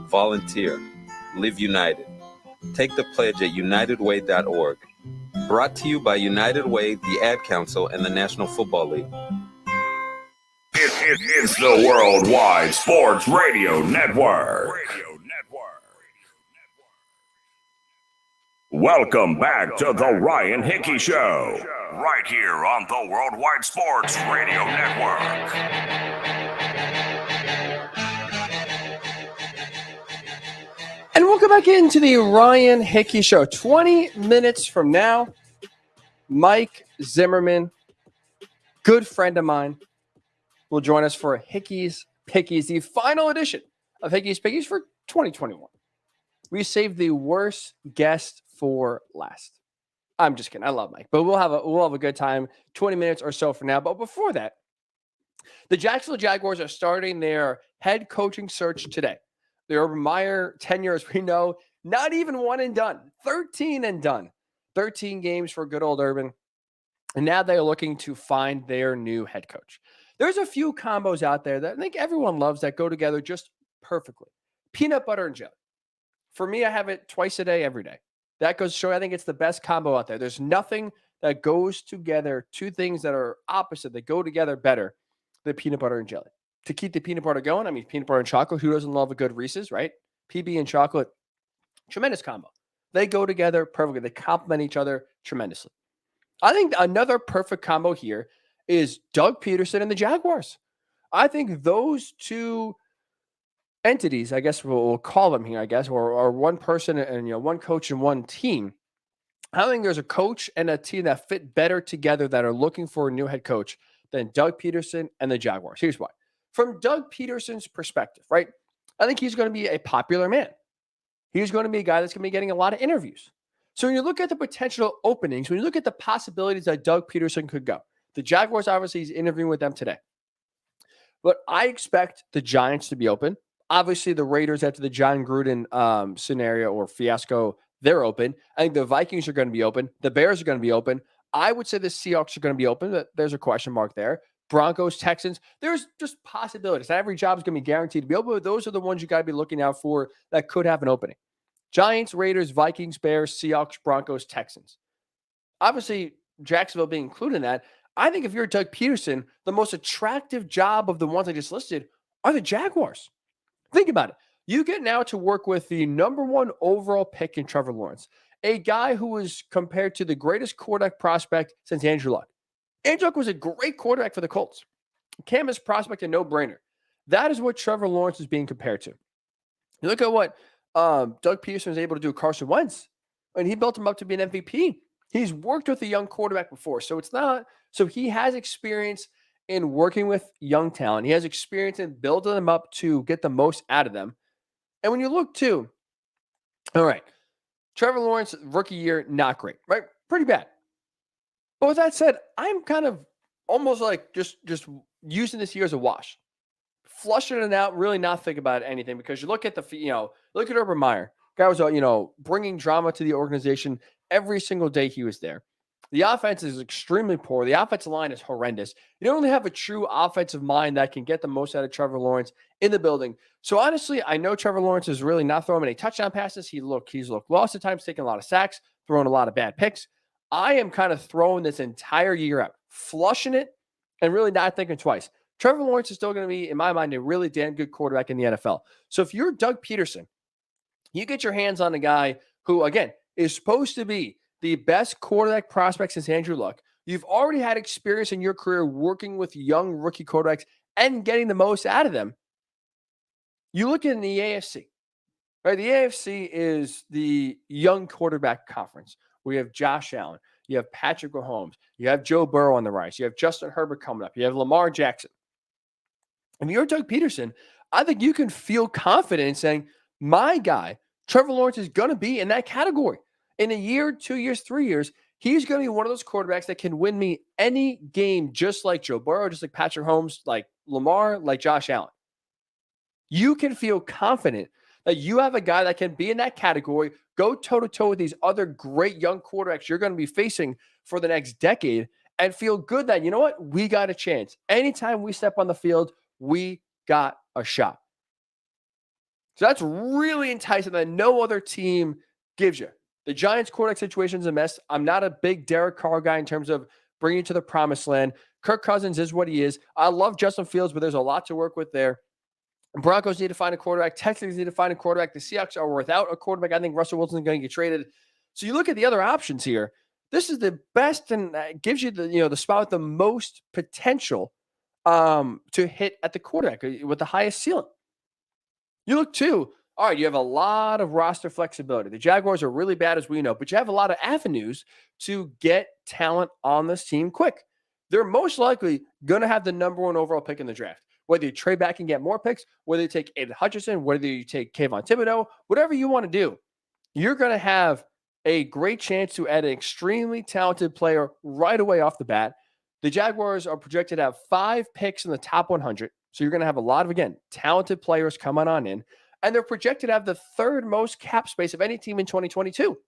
volunteer, live united. Take the pledge at unitedway.org. Brought to you by United Way, the Ad Council, and the National Football League. It's the Worldwide Sports Radio Network. Welcome back to the Ryan Hickey Show, right here on the Worldwide Sports Radio Network. And welcome back into the Ryan Hickey Show. 20 minutes from now, Mike Zimmerman, good friend of mine, will join us for Hickey's Pickies, the final edition of Hickey's Pickies for 2021. We saved the worst guest for last. I'm just kidding. I love Mike, but we'll have a good time. 20 minutes or so from now. But before that, the Jacksonville Jaguars are starting their head coaching search today. The Urban Meyer tenure, as we know, not even one and done. 13 and done. 13 games for good old Urban. And now they're looking to find their new head coach. There's a few combos out there that I think everyone loves that go together just perfectly. Peanut butter and jelly. For me, I have it twice a day, every day. That goes to show I think it's the best combo out there. There's nothing that goes together, two things that are opposite, that go together better than peanut butter and jelly. To keep the peanut butter going, I mean, peanut butter and chocolate. Who doesn't love a good Reese's, right? PB and chocolate, tremendous combo. They go together perfectly. They complement each other tremendously. I think another perfect combo here is Doug Pederson and the Jaguars. I think those two entities, I guess we'll call them here, I guess, or one person and one coach and one team. I think there's a coach and a team that fit better together that are looking for a new head coach than Doug Pederson and the Jaguars. Here's why. From Doug Pederson's perspective, right? I think he's going to be a popular man. He's going to be a guy that's going to be getting a lot of interviews. So when you look at the potential openings, when you look at the possibilities that Doug Pederson could go, the Jaguars, obviously, he's interviewing with them today. But I expect the Giants to be open. Obviously, the Raiders, after the John Gruden scenario or fiasco, they're open. I think the Vikings are going to be open. The Bears are going to be open. I would say the Seahawks are going to be open. But there's a question mark there. Broncos, Texans. There's just possibilities. Not every job is going to be guaranteed to be open, but those are the ones you got to be looking out for that could have an opening. Giants, Raiders, Vikings, Bears, Seahawks, Broncos, Texans. Obviously, Jacksonville being included in that. I think if you're Doug Pederson, the most attractive job of the ones I just listed are the Jaguars. Think about it. You get now to work with the #1 overall pick in Trevor Lawrence, a guy who was compared to the greatest quarterback prospect since Andrew Luck. Andrew Luck was a great quarterback for the Colts. Cam is prospect a no-brainer. That is what Trevor Lawrence is being compared to. You look at what Doug Pederson was able to do with Carson Wentz, and he built him up to be an MVP. He's worked with a young quarterback before, so he has experience in working with young talent. He has experience in building them up to get the most out of them. And when you look too, all right, Trevor Lawrence, rookie year, not great, right? Pretty bad. But with that said, I'm kind of almost like just using this year as a wash. Flushing it out, really not thinking about anything, because you look at look at Urban Meyer. Guy was, bringing drama to the organization every single day he was there. The offense is extremely poor. The offensive line is horrendous. You don't really have a true offensive mind that can get the most out of Trevor Lawrence in the building. So honestly, I know Trevor Lawrence is really not throwing any touchdown passes. He's looked lost at times, taking a lot of sacks, throwing a lot of bad picks. I am kind of throwing this entire year out, flushing it, and really not thinking twice. Trevor Lawrence is still going to be, in my mind, a really damn good quarterback in the NFL. So if you're Doug Pederson, you get your hands on a guy who, again, is supposed to be the best quarterback prospect since Andrew Luck. You've already had experience in your career working with young rookie quarterbacks and getting the most out of them. You look in the AFC, right? The AFC is the young quarterback conference. We have Josh Allen. You have Patrick Mahomes. You have Joe Burrow on the rise. You have Justin Herbert coming up. You have Lamar Jackson. If you're Doug Pederson, I think you can feel confident in saying, my guy, Trevor Lawrence, is going to be in that category. In a year, 2 years, 3 years, he's going to be one of those quarterbacks that can win me any game, just like Joe Burrow, just like Patrick Mahomes, like Lamar, like Josh Allen. You can feel confident that you have a guy that can be in that category, go toe-to-toe with these other great young quarterbacks you're going to be facing for the next decade, and feel good that, you know what, we got a chance. Anytime we step on the field, we got a shot. So that's really enticing that no other team gives you. The Giants' quarterback situation is a mess. I'm not a big Derek Carr guy in terms of bringing you to the promised land. Kirk Cousins is what he is. I love Justin Fields, but there's a lot to work with there. Broncos need to find a quarterback. Texans need to find a quarterback. The Seahawks are without a quarterback. I think Russell Wilson is going to get traded. So you look at the other options here. This is the best and gives you the spot with the most potential to hit at the quarterback with the highest ceiling. You look too, all right, you have a lot of roster flexibility. The Jaguars are really bad, as we know, but you have a lot of avenues to get talent on this team quick. They're most likely going to have the number 1 overall pick in the draft. Whether you trade back and get more picks, whether you take Aiden Hutchinson, whether you take Kayvon Thibodeau, whatever you want to do, you're going to have a great chance to add an extremely talented player right away off the bat. The Jaguars are projected to have 5 picks in the top 100. So you're going to have a lot of, again, talented players coming on in. And they're projected to have the 3rd most cap space of any team in 2022.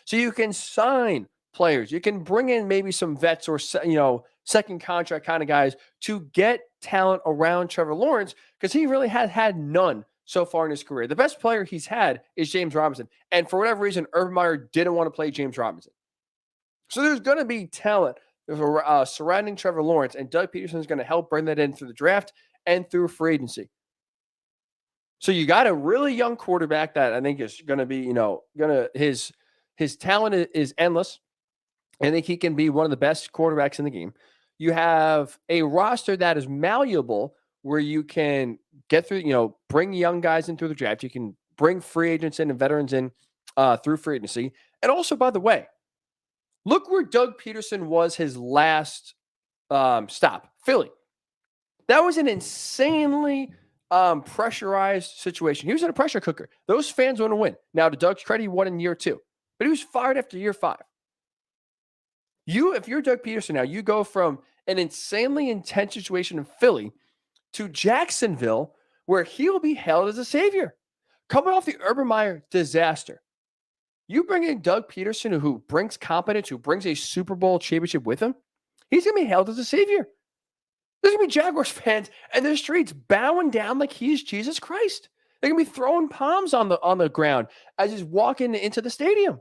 So you can sign players. You can bring in maybe some vets or, second contract kind of guys to get talent around Trevor Lawrence, because he really has had none so far in his career. The best player he's had is James Robinson. And for whatever reason, Urban Meyer didn't want to play James Robinson. So there's going to be talent surrounding Trevor Lawrence, and Doug Pederson is going to help bring that in through the draft and through free agency. So you got a really young quarterback that I think is going to be, his talent is endless. I think he can be one of the best quarterbacks in the game. You have a roster that is malleable, where you can get through, bring young guys in through the draft. You can bring free agents in and veterans in through free agency. And also, by the way, look where Doug Pederson was his last stop, Philly. That was an insanely pressurized situation. He was in a pressure cooker. Those fans want to win. Now, to Doug's credit, he won in year 2, but he was fired after year 5. If you're Doug Pederson now, you go from an insanely intense situation in Philly to Jacksonville, where he'll be hailed as a savior. Coming off the Urban Meyer disaster, you bring in Doug Pederson, who brings competence, who brings a Super Bowl championship with him. He's going to be hailed as a savior. There's going to be Jaguars fans in the streets bowing down like he's Jesus Christ. They're going to be throwing palms on the ground as he's walking into the stadium.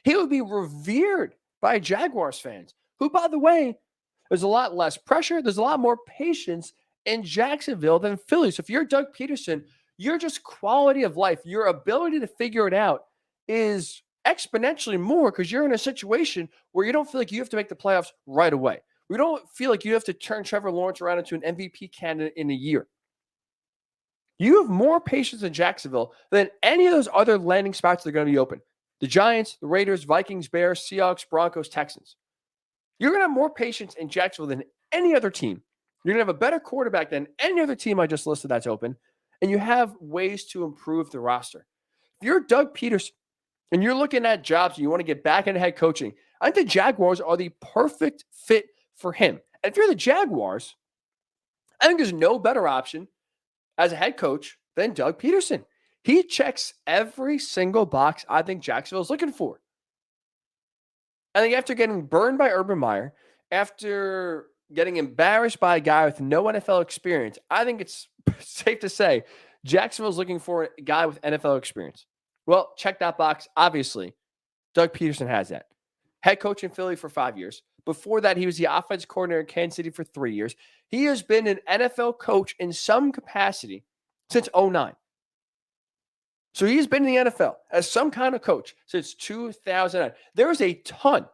He would be revered by Jaguars fans, who, by the way, there's a lot less pressure. There's a lot more patience in Jacksonville than Philly. So if you're Doug Pederson, your just quality of life, your ability to figure it out is exponentially more, because you're in a situation where you don't feel like you have to make the playoffs right away. We don't feel like you have to turn Trevor Lawrence around into an MVP candidate in a year. You have more patience in Jacksonville than any of those other landing spots that are going to be open. The Giants, the Raiders, Vikings, Bears, Seahawks, Broncos, Texans. You're going to have more patience in Jacksonville than any other team. You're going to have a better quarterback than any other team I just listed that's open, and you have ways to improve the roster. If you're Doug Pederson and you're looking at jobs and you want to get back into head coaching, I think the Jaguars are the perfect fit for him. And if you're the Jaguars, I think there's no better option as a head coach than Doug Pederson. He checks every single box I think Jacksonville is looking for. I think after getting burned by Urban Meyer, after getting embarrassed by a guy with no NFL experience, I think it's safe to say Jacksonville's looking for a guy with NFL experience. Well, check that box. Obviously, Doug Pederson has that. Head coach in Philly for 5 years. Before that, he was the offensive coordinator in Kansas City for 3 years. He has been an NFL coach in some capacity since 2009. So he's been in the NFL as some kind of coach since 2009. There is a ton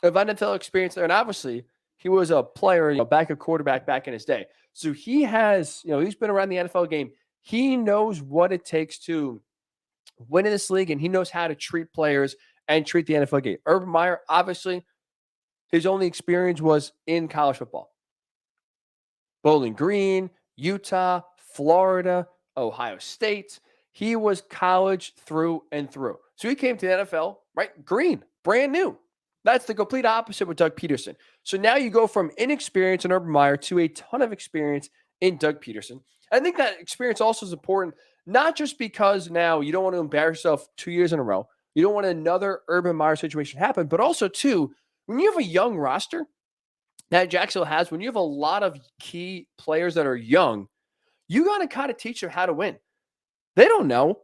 of NFL experience there. And obviously, he was a player, backup quarterback back in his day. So he has, he's been around the NFL game. He knows what it takes to win in this league, and he knows how to treat players and treat the NFL game. Urban Meyer, obviously, his only experience was in college football. Bowling Green, Utah, Florida, Ohio State. He was college through and through. So he came to the NFL, right? Green, brand new. That's the complete opposite with Doug Pederson. So now you go from inexperience in Urban Meyer to a ton of experience in Doug Pederson. I think that experience also is important, not just because now you don't want to embarrass yourself 2 years in a row. You don't want another Urban Meyer situation happen, but also, too, when you have a young roster that Jacksonville has, when you have a lot of key players that are young, you got to kind of teach them how to win. They don't know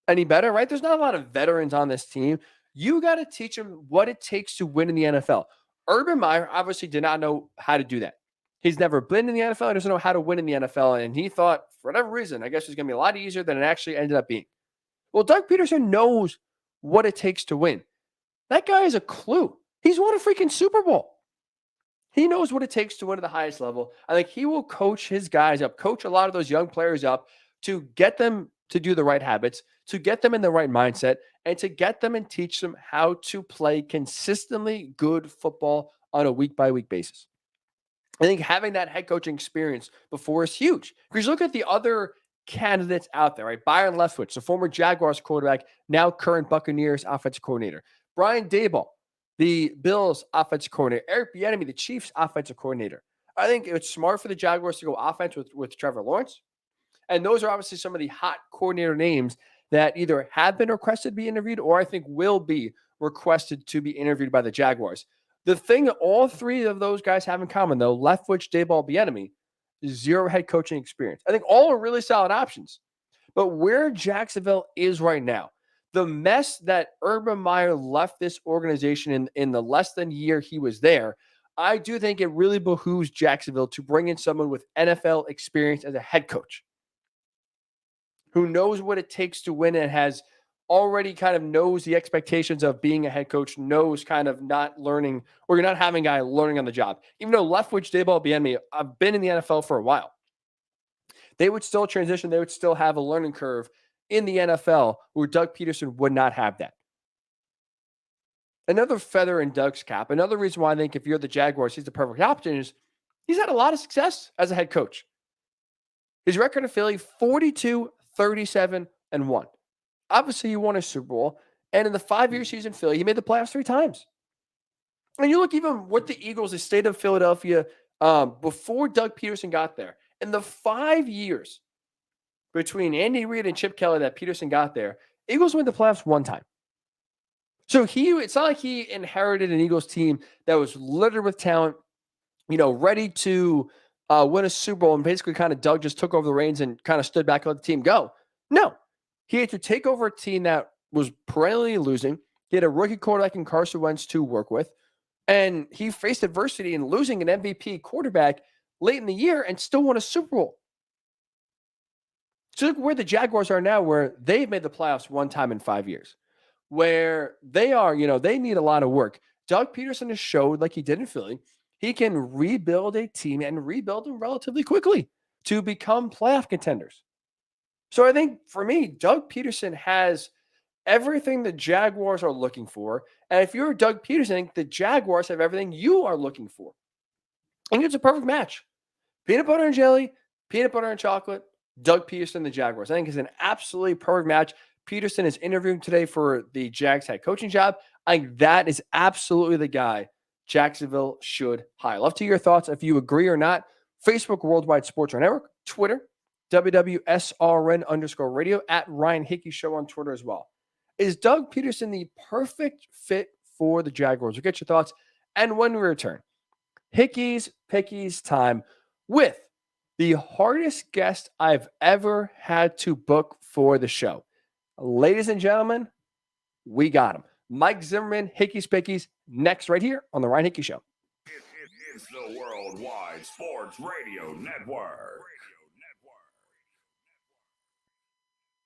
any better, right? There's not a lot of veterans on this team. You got to teach them what it takes to win in the NFL. Urban Meyer obviously did not know how to do that. He's never been in the NFL. He doesn't know how to win in the NFL. And he thought, for whatever reason, I guess it's going to be a lot easier than it actually ended up being. Well, Doug Pederson knows what it takes to win. That guy has a clue. He's won a freaking Super Bowl. He knows what it takes to win at the highest level. I think he will coach his guys up, coach a lot of those young players up to get them to do the right habits, to get them in the right mindset, and to get them and teach them how to play consistently good football on a week-by-week basis. I think having that head coaching experience before is huge. Because look at the other candidates out there, right? Byron Leftwich, the former Jaguars quarterback, now current Buccaneers offensive coordinator. Brian Daboll, the Bills offensive coordinator. Eric Bieniemy, the Chiefs offensive coordinator. I think it's smart for the Jaguars to go offense with Trevor Lawrence. And those are obviously some of the hot coordinator names that either have been requested to be interviewed or I think will be requested to be interviewed by the Jaguars. The thing that all three of those guys have in common, though, Leftwich, Daboll, Bieniemy, is zero head coaching experience. I think all are really solid options. But where Jacksonville is right now, the mess that Urban Meyer left this organization in the less than year he was there, I do think it really behooves Jacksonville to bring in someone with NFL experience as a head coach who knows what it takes to win and has already kind of knows the expectations of being a head coach, knows kind of not learning, or you're not having a guy learning on the job. Even though Leftwich, Daboll, Bieniemy, I've been in the NFL for a while. They would still transition. They would still have a learning curve in the NFL where Doug Pederson would not have that. Another feather in Doug's cap, another reason why I think if you're the Jaguars, he's the perfect option is he's had a lot of success as a head coach. His record in Philly, 42-37-1. Obviously, he won a Super Bowl. And in the 5 years he's in Philly, he made the playoffs 3 times. And you look even with the Eagles, the state of Philadelphia, before Doug Pederson got there, in the 5 years between Andy Reid and Chip Kelly that Pederson got there, Eagles win the playoffs 1 time. So it's not like he inherited an Eagles team that was littered with talent, ready to win a Super Bowl, and basically kind of Doug just took over the reins and kind of stood back and let the team go. No. He had to take over a team that was perennially losing. He had a rookie quarterback in Carson Wentz to work with, and he faced adversity in losing an MVP quarterback late in the year and still won a Super Bowl. So look where the Jaguars are now, where they've made the playoffs 1 time in 5 years, where they are, they need a lot of work. Doug Pederson has showed, like he did in Philly, he can rebuild a team and rebuild them relatively quickly to become playoff contenders. So I think for me, Doug Pederson has everything the Jaguars are looking for. And if you're Doug Pederson, the Jaguars have everything you are looking for. I think it's a perfect match. Peanut butter and jelly, peanut butter and chocolate, Doug Pederson, the Jaguars. I think it's an absolutely perfect match. Pederson is interviewing today for the Jags head coaching job. I think that is absolutely the guy Jacksonville should hire. Love to hear your thoughts if you agree or not. Facebook Worldwide Sports Network, Twitter, WWSRN_radio, at Ryan Hickey Show on Twitter as well. Is Doug Pederson the perfect fit for the Jaguars? We'll get your thoughts. And when we return, Hickey's Pickies time with the hardest guest I've ever had to book for the show. Ladies and gentlemen, we got him. Mike Zimmerman, Hickey's Pickies, next right here on The Ryan Hickey Show. It's the Worldwide Sports Radio Network.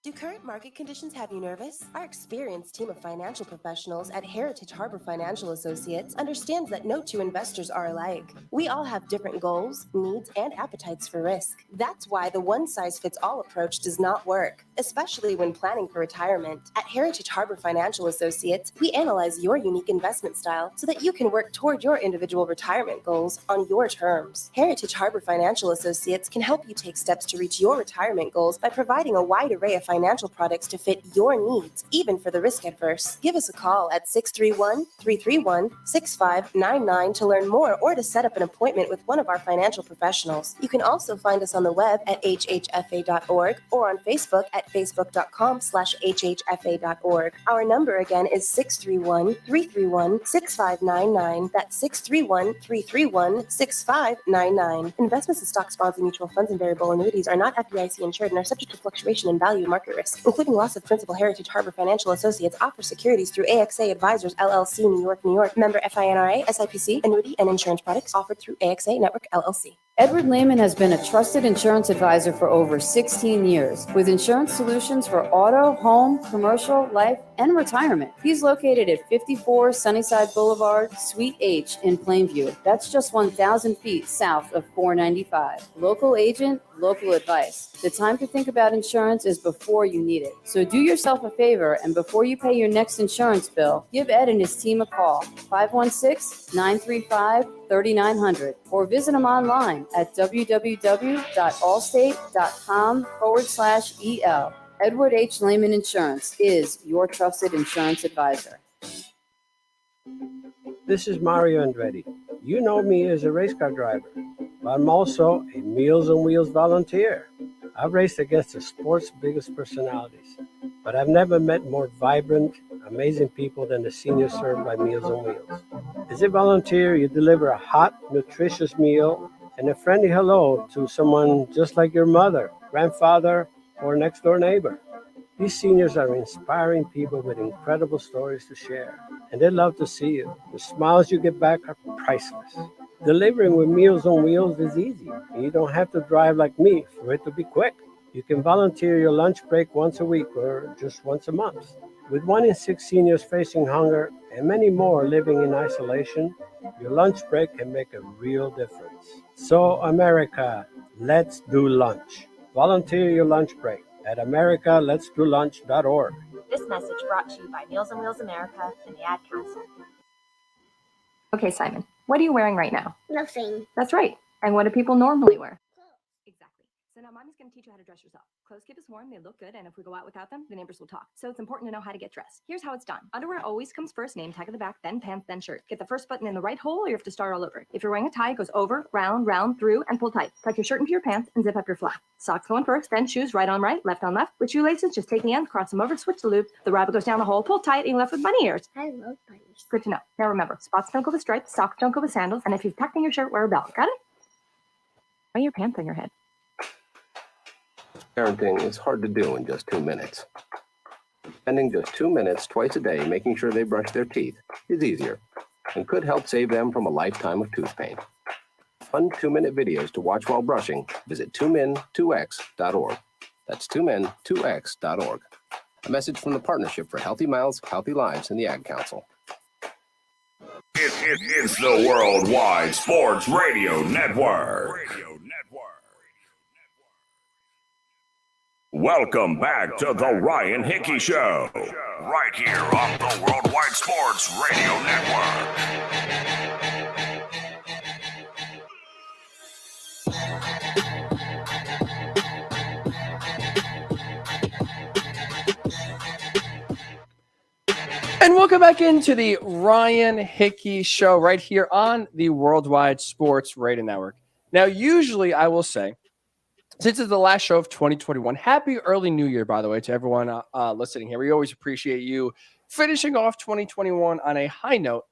Do current market conditions have you nervous? Our experienced team of financial professionals at Heritage Harbor Financial Associates understands that no two investors are alike. We all have different goals, needs, and appetites for risk. That's why the one-size-fits-all approach does not work, especially when planning for retirement. At Heritage Harbor Financial Associates, we analyze your unique investment style so that you can work toward your individual retirement goals on your terms. Heritage Harbor Financial Associates can help you take steps to reach your retirement goals by providing a wide array of financial products to fit your needs, even for the risk-adverse. Give us a call at 631-331-6599 to learn more or to set up an appointment with one of our financial professionals. You can also find us on the web at hhfa.org or on Facebook at facebook.com/hhfa.org. Our number again is 631-331-6599. That's 631-331-6599. Investments in stocks, bonds, and mutual funds and variable annuities are not FDIC insured and are subject to fluctuation in value and market risk, including loss of principal. Heritage Harbor Financial Associates offers securities through AXA Advisors LLC, New York, New York. Member FINRA, SIPC. Annuity and insurance products offered through AXA Network LLC. Edward Lehman has been a trusted insurance advisor for over 16 years with insurance solutions for auto, home, commercial, life, and retirement. He's located at 54 Sunnyside Boulevard, Suite H in Plainview. That's just 1,000 feet south of 495. Local agent, local advice. The time to think about insurance is before you need it. So do yourself a favor, and before you pay your next insurance bill, give Ed and his team a call, 516-935-3900, or visit him online at www.allstate.com/EL. Edward H. Lehman Insurance is your trusted insurance advisor. This is Mario Andretti. You know me as a race car driver, but I'm also a Meals on Wheels volunteer. I've raced against the sport's biggest personalities, but I've never met more vibrant, amazing people than the seniors served by Meals on Wheels. As a volunteer, you deliver a hot, nutritious meal and a friendly hello to someone just like your mother, grandfather, or next-door neighbor. These seniors are inspiring people with incredible stories to share, and they love to see you. The smiles you get back are priceless. Delivering with Meals on Wheels is easy, and you don't have to drive like me for it to be quick. You can volunteer your lunch break once a week or just once a month. With 1 in 6 seniors facing hunger and many more living in isolation, your lunch break can make a real difference. So, America, let's do lunch. Volunteer your lunch break at americaletsdolunch.org. This message brought to you by Meals on Wheels America and the Ad Council. Okay, Simon, what are you wearing right now? Nothing. That's right. And what do people normally wear? Exactly. So now Mommy's going to teach you how to dress yourself. Clothes keep us warm, they look good, and if we go out without them, the neighbors will talk. So it's important to know how to get dressed. Here's how it's done. Underwear always comes first, name tag at the back, then pants, then shirt. Get the first button in the right hole, or you have to start all over. If you're wearing a tie, it goes over, round, through, and pull tight. Tuck your shirt into your pants and zip up your flap. Socks going first, then shoes right on right, left on left. With shoelaces, just take the ends, cross them over, switch the loops. The rabbit goes down the hole, pull tight, and you're left with bunny ears. I love bunnies. Good to know. Now remember, spots don't go with stripes, socks don't go with sandals, and if you've tucked in your shirt, wear a belt. Got it? Why are your pants on your head? Parenting is hard to do in just 2 minutes. Spending just 2 minutes twice a day making sure they brush their teeth is easier and could help save them from a lifetime of tooth pain. Fun 2-minute videos to watch while brushing, visit 2min2x.org. That's 2min2x.org. A message from the Partnership for Healthy Mouths, Healthy Lives, and the Ad Council. It's the Worldwide Sports Radio Network. Welcome back to the Ryan Hickey Show, right here on the Worldwide Sports Radio Network. And welcome back into the Ryan Hickey Show right here on the Worldwide Sports Radio Network. Now, usually I will say, since it's the last show of 2021, happy early new year, by the way, to everyone listening here. We always appreciate you finishing off 2021 on a high note.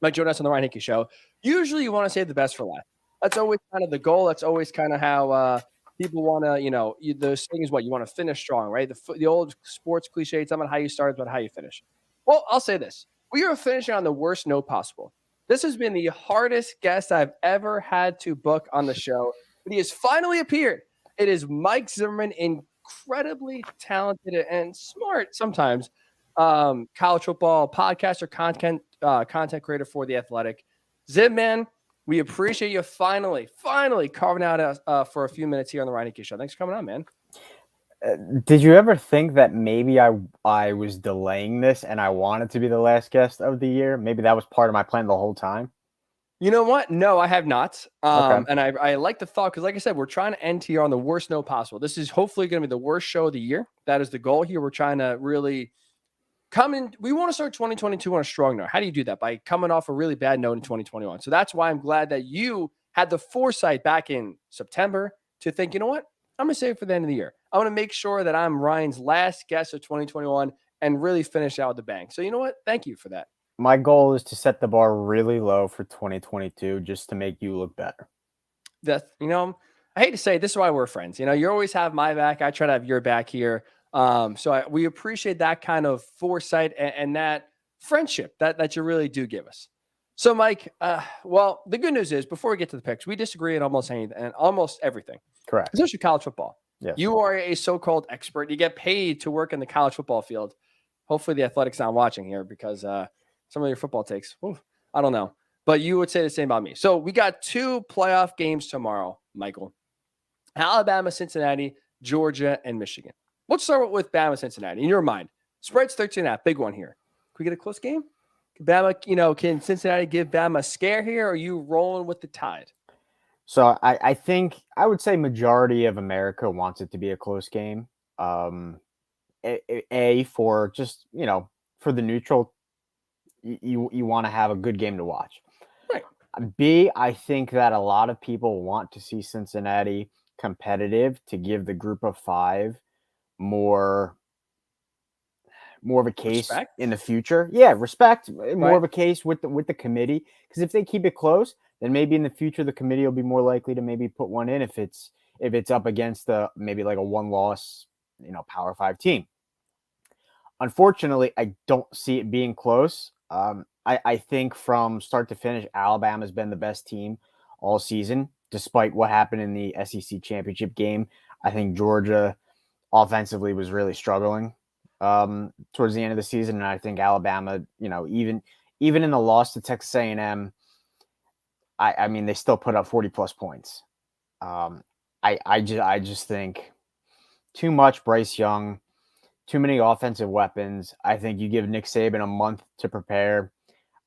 Like join us on the Ryan Hickey Show. Usually you want to save the best for last. That's always kind of the goal. That's always kind of how people want to, the saying is what? You want to finish strong, right? The old sports cliche, it's not about how you start, but how you finish. Well, I'll say this. We are finishing on the worst note possible. This has been the hardest guest I've ever had to book on the show, but he has finally appeared. It is Mike Zimmerman, incredibly talented and smart sometimes college football podcaster, content creator for The Athletic. Zim, man, we appreciate you finally carving out for a few minutes here on the Ryan Hickey Show. Thanks for coming on, man. Did you ever think that maybe I was delaying this and I wanted to be the last guest of the year? Maybe that was part of my plan the whole time. You know what? No, I have not. Okay. And I like the thought because, like I said, we're trying to end here on the worst note possible. This is hopefully going to be the worst show of the year. That is the goal here. We're trying to really come in. We want to start 2022 on a strong note. How do you do that? By coming off a really bad note in 2021. So that's why I'm glad that you had the foresight back in September to think, you know what? I'm going to save it for the end of the year. I want to make sure that I'm Ryan's last guest of 2021 and really finish out with the bang. So you know what? Thank you for that. My goal is to set the bar really low for 2022 just to make you look better. That's, I hate to say it, this is why we're friends. You always have my back. I try to have your back here. We appreciate that kind of foresight and that friendship that you really do give us. So, Mike, well, the good news is before we get to the picks, we disagree on almost anything and almost everything. Correct. Especially college football. Yes. You are a so-called expert. You get paid to work in the college football field. Hopefully the Athletic's not watching here because some of your football takes, I don't know. But you would say the same about me. So we got 2 playoff games tomorrow, Michael. Alabama, Cincinnati, Georgia, and Michigan. Let's start with Bama, Cincinnati. In your mind, spread's 13.5, big one here. Can we get a close game? Can Cincinnati give Bama a scare here? Or are you rolling with the Tide? So I think I would say majority of America wants it to be a close game. For just, for the neutral, you want to have a good game to watch. Right. B, I think that a lot of people want to see Cincinnati competitive to give the group of 5 more of a case in the future. Yeah, respect. More of a case with the committee. Because if they keep it close, then maybe in the future the committee will be more likely to maybe put one in if it's up against maybe like a 1-loss, Power 5 team. Unfortunately, I don't see it being close. I think from start to finish, Alabama's been the best team all season, despite what happened in the SEC championship game. I think Georgia offensively was really struggling towards the end of the season, and I think Alabama, even in the loss to Texas A&M, I mean they still put up 40+ points. I just think too much Bryce Young, too many offensive weapons. I think you give Nick Saban a month to prepare.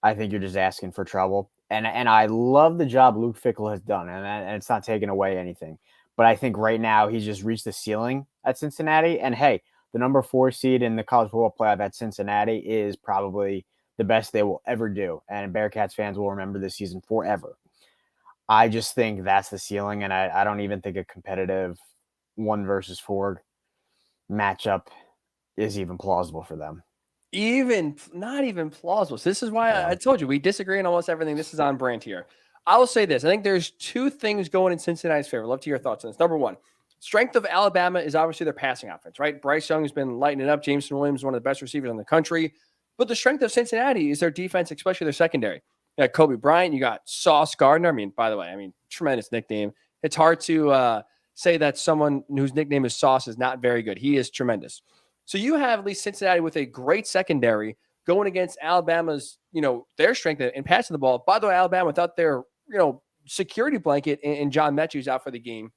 I think you're just asking for trouble. And I love the job Luke Fickell has done, and it's not taking away anything. But I think right now he's just reached the ceiling at Cincinnati. And hey, the number 4 seed in the college football playoff at Cincinnati is probably the best they will ever do. And Bearcats fans will remember this season forever. I just think that's the ceiling, and I don't even think a competitive 1 versus 4 matchup is even plausible for them. Not even plausible. So this is why I told you we disagree on almost everything. This is on brand here. I will say this. I think there's 2 things going in Cincinnati's favor. Love to hear your thoughts on this. Number 1, strength of Alabama is obviously their passing offense, right? Bryce Young has been lighting it up. Jameson Williams is one of the best receivers in the country. But the strength of Cincinnati is their defense, especially their secondary. You got Kobe Bryant. You got Sauce Gardner. By the way, tremendous nickname. It's hard to say that someone whose nickname is Sauce is not very good. He is tremendous. So you have at least Cincinnati with a great secondary going against Alabama's, their strength in passing the ball. By the way, Alabama without their, security blanket in John Mechie's out for the game.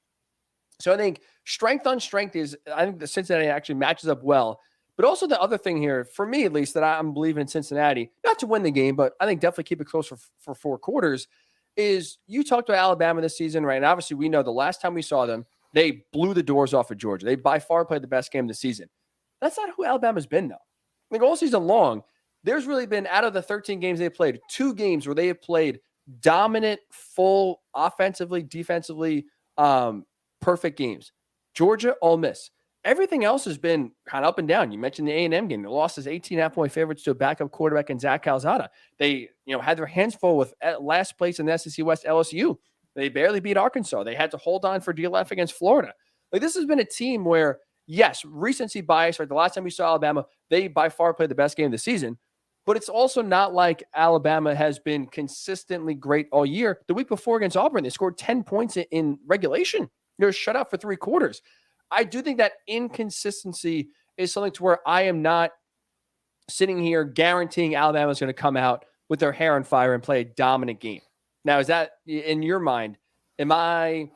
So I think strength on strength I think the Cincinnati actually matches up well. But also the other thing here, for me at least, that I'm believing in Cincinnati, not to win the game, but I think definitely keep it close for 4 quarters, is you talked about Alabama this season, right? And obviously we know the last time we saw them, they blew the doors off of Georgia. They by far played the best game of the season. That's not who Alabama's been, though. All season long, there's really been, out of the 13 games they played, 2 games where they have played dominant, full, offensively, defensively, perfect games. Georgia, Ole Miss. Everything else has been kind of up and down. You mentioned the A&M game. They lost as 18.5-point favorites to a backup quarterback in Zach Calzada. They, had their hands full with last place in the SEC West, LSU. They barely beat Arkansas. They had to hold on for dear life against Florida. Like, this has been a team where, yes, recency bias, right? The last time we saw Alabama, they by far played the best game of the season. But it's also not like Alabama has been consistently great all year. The week before against Auburn, they scored 10 points in regulation. They were shut out for 3 quarters. I do think that inconsistency is something to where I am not sitting here guaranteeing Alabama is going to come out with their hair on fire and play a dominant game. Now, is that, in your mind, am I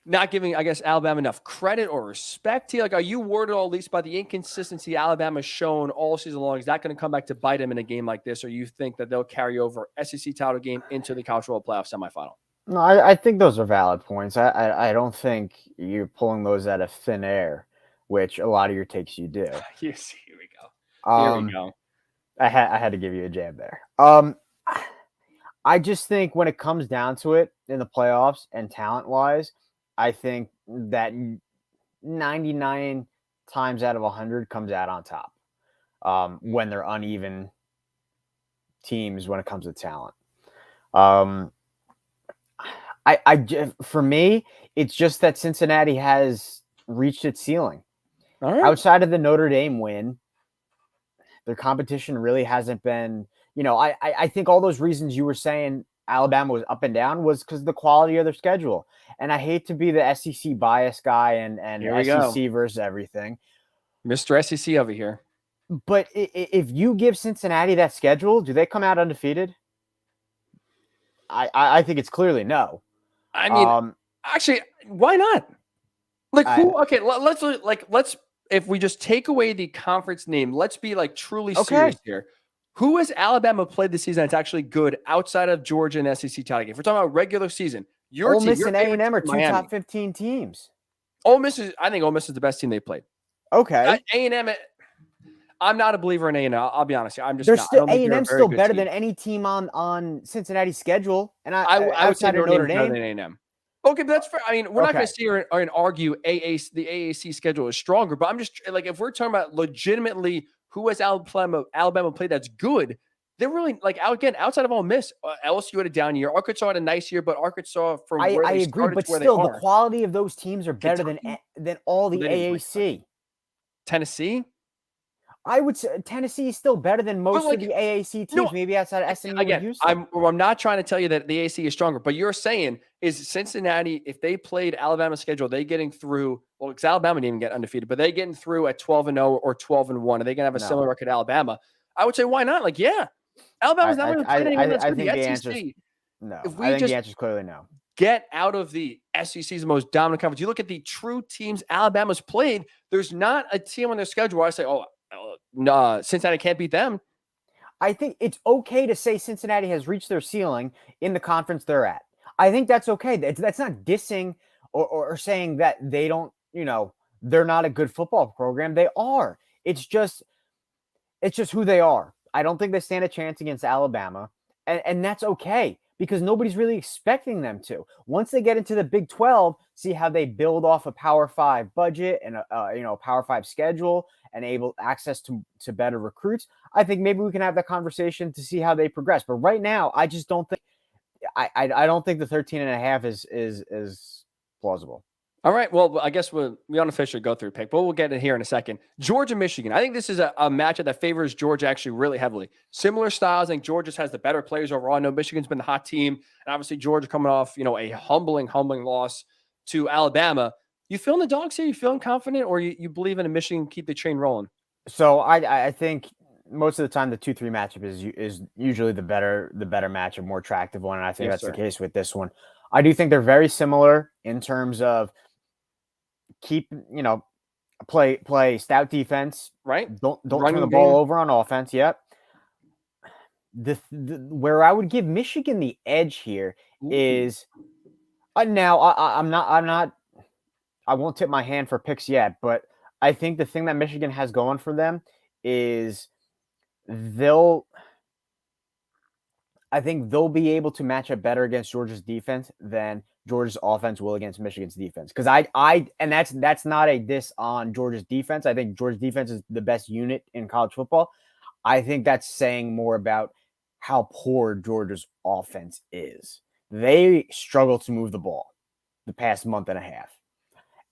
not giving, I guess, Alabama enough credit or respect here? Like, are you worried at all, at least by the inconsistency Alabama's shown all season long? Is that going to come back to bite them in a game like this, or you think that they'll carry over SEC title game into the College Football Playoff semifinal? No, I think those are valid points. I don't think you're pulling those out of thin air, which a lot of your takes you do. Yes, here we go. Here we go. I had to give you a jab there. I just think when it comes down to it in the playoffs and talent-wise, I think that 99 times out of 100 comes out on top when they're uneven teams when it comes to talent. For me, it's just that Cincinnati has reached its ceiling. All right. Outside of the Notre Dame win, their competition really hasn't been, I think all those reasons you were saying Alabama was up and down was because of the quality of their schedule. And I hate to be the SEC bias guy and SEC versus everything. Mr. SEC over here. But if you give Cincinnati that schedule, do they come out undefeated? I think it's clearly no. I mean, actually, why not? Like, who? Okay, let's if we just take away the conference name, let's be like truly serious here. Who has Alabama played this season that's actually good outside of Georgia and SEC title game? If we're talking about regular season, Ole Miss and A&M are 2 top 15 teams. I think Ole Miss is the best team they played. Okay. A&M. I'm not a believer in A&M. I'll be honest. I'm just they're not. Still A&M still better than any team on Cincinnati's schedule. And I would say Notre Dame than A&M. Okay, but that's fair. I mean, we're not going to sit here and argue the AAC schedule is stronger, but I'm just like, if we're talking about legitimately who has Alabama played that's good, they're really, like, again, outside of Ole Miss, LSU had a down year. Arkansas had a nice year, but Arkansas from where I they agree, started but to where still, they the are. quality of those teams are better than all the AAC. Tennessee? I would say Tennessee is still better than most of the AAC teams, maybe outside of SMU and Houston. I'm not trying to tell you that the AAC is stronger, but you're saying is Cincinnati, if they played Alabama's schedule, they getting through, well, because Alabama didn't even get undefeated, but they getting through at 12-0 or 12-1. Are they going to have a similar record to Alabama? I would say, why not? Like, yeah. Alabama's not going to play anyone that's good. The SEC. No. If we I think just the answer is clearly no. Get out of the SEC's most dominant conference. You look at the true teams Alabama's played, there's not a team on their schedule where I say, Cincinnati can't beat them. I think it's okay to say Cincinnati has reached their ceiling in the conference they're at. I think that's okay. That's not dissing or saying that they don't, they're not a good football program. They are. It's just who they are. I don't think they stand a chance against Alabama, and that's okay because nobody's really expecting them to. Once they get into the Big 12, see how they build off a Power 5 budget and a Power 5 schedule and able access to better recruits. I think maybe we can have that conversation to see how they progress. But right now, I just don't think I don't think the 13.5 is plausible. All right. Well, I guess we unofficially go through pick, but we'll get in here in a second. Georgia, Michigan. I think this is a matchup that favors Georgia actually really heavily. Similar styles. I think Georgia has the better players overall. I know Michigan's been the hot team, and obviously Georgia coming off, a humbling loss to Alabama. You feeling the dogs here? You feeling confident, or you believe in a Michigan keep the train rolling? So I think most of the time the 2-3 matchup is usually the better matchup, more attractive one, and I think that's the case with this one. I do think they're very similar in terms of play stout defense, right? Don't turn the ball over on offense. Yep. Where I would give Michigan the edge here is now I'm not. I won't tip my hand for picks yet, but I think the thing that Michigan has going for them is I think they'll be able to match up better against Georgia's defense than Georgia's offense will against Michigan's defense. Because and that's not a diss on Georgia's defense. I think Georgia's defense is the best unit in college football. I think that's saying more about how poor Georgia's offense is. They struggle to move the ball the past month and a half.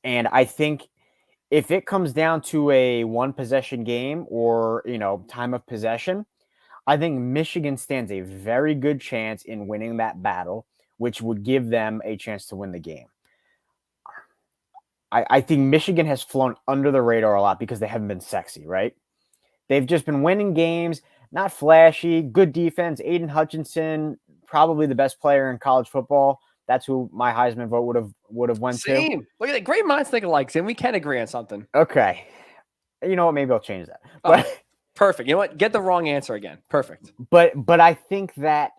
And I think if it comes down to a one possession game or, time of possession, I think Michigan stands a very good chance in winning that battle, which would give them a chance to win the game. I think Michigan has flown under the radar a lot because they haven't been sexy, right? They've just been winning games, not flashy, good defense. Aiden Hutchinson, probably the best player in college football. That's who my Heisman vote would have went to. Same. Look at that. Great minds think alike, and we can agree on something. Okay. You know what? Maybe I'll change that. But perfect. You know what? Get the wrong answer again. Perfect. But I think that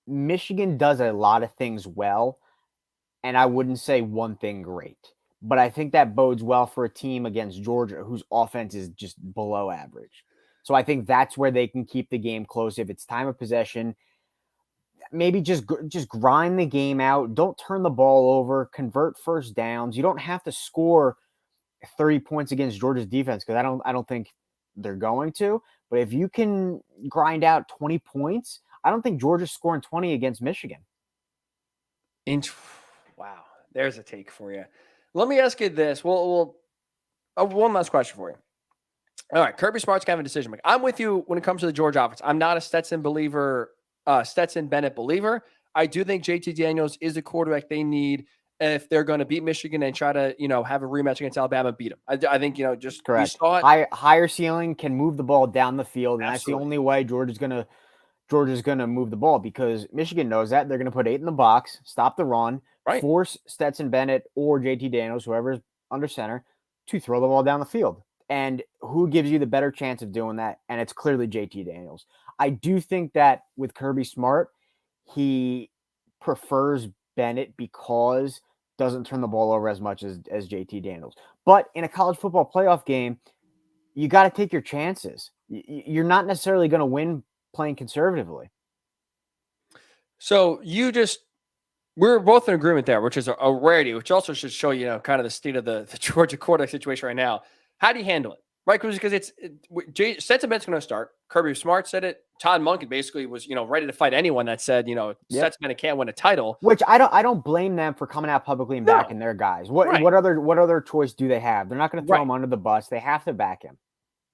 Michigan does a lot of things well, and I wouldn't say one thing great. But I think that bodes well for a team against Georgia whose offense is just below average. So I think that's where they can keep the game close. If it's time of possession, maybe just grind the game out. Don't turn the ball over. Convert first downs. You don't have to score 30 points against Georgia's defense because I don't think they're going to. But if you can grind out 20 points, I don't think Georgia's scoring 20 against Michigan. Wow, there's a take for you. Let me ask you this. Well, one last question for you. All right, Kirby Smart's kind of a decision maker. I'm with you when it comes to the Georgia offense. I'm not a Stetson Bennett believer. I do think JT Daniels is the quarterback they need if they're going to beat Michigan and try to, have a rematch against Alabama and beat them. I think, just correct. You saw it. Higher ceiling, can move the ball down the field, and Absolutely. That's the only way Georgia's gonna move the ball because Michigan knows that. They're gonna put 8 in the box, stop the run, force Stetson Bennett or JT Daniels, whoever's under center, to throw the ball down the field. And who gives you the better chance of doing that? And it's clearly JT Daniels. I do think that with Kirby Smart, he prefers Bennett because doesn't turn the ball over as much as JT Daniels. But in a college football playoff game, you got to take your chances. You're not necessarily going to win playing conservatively. So we're both in agreement there, which is a rarity, which also should show, kind of the state of the Georgia quarterback situation right now. How do you handle it? Right? Because Stetson Bennett's going to start. Kirby Smart said it. Todd Monken basically was, ready to fight anyone that said, Stetson Bennett can't win a title. Which I don't blame them for coming out publicly and backing their guys. What other choice do they have? They're not going to throw him under the bus. They have to back him.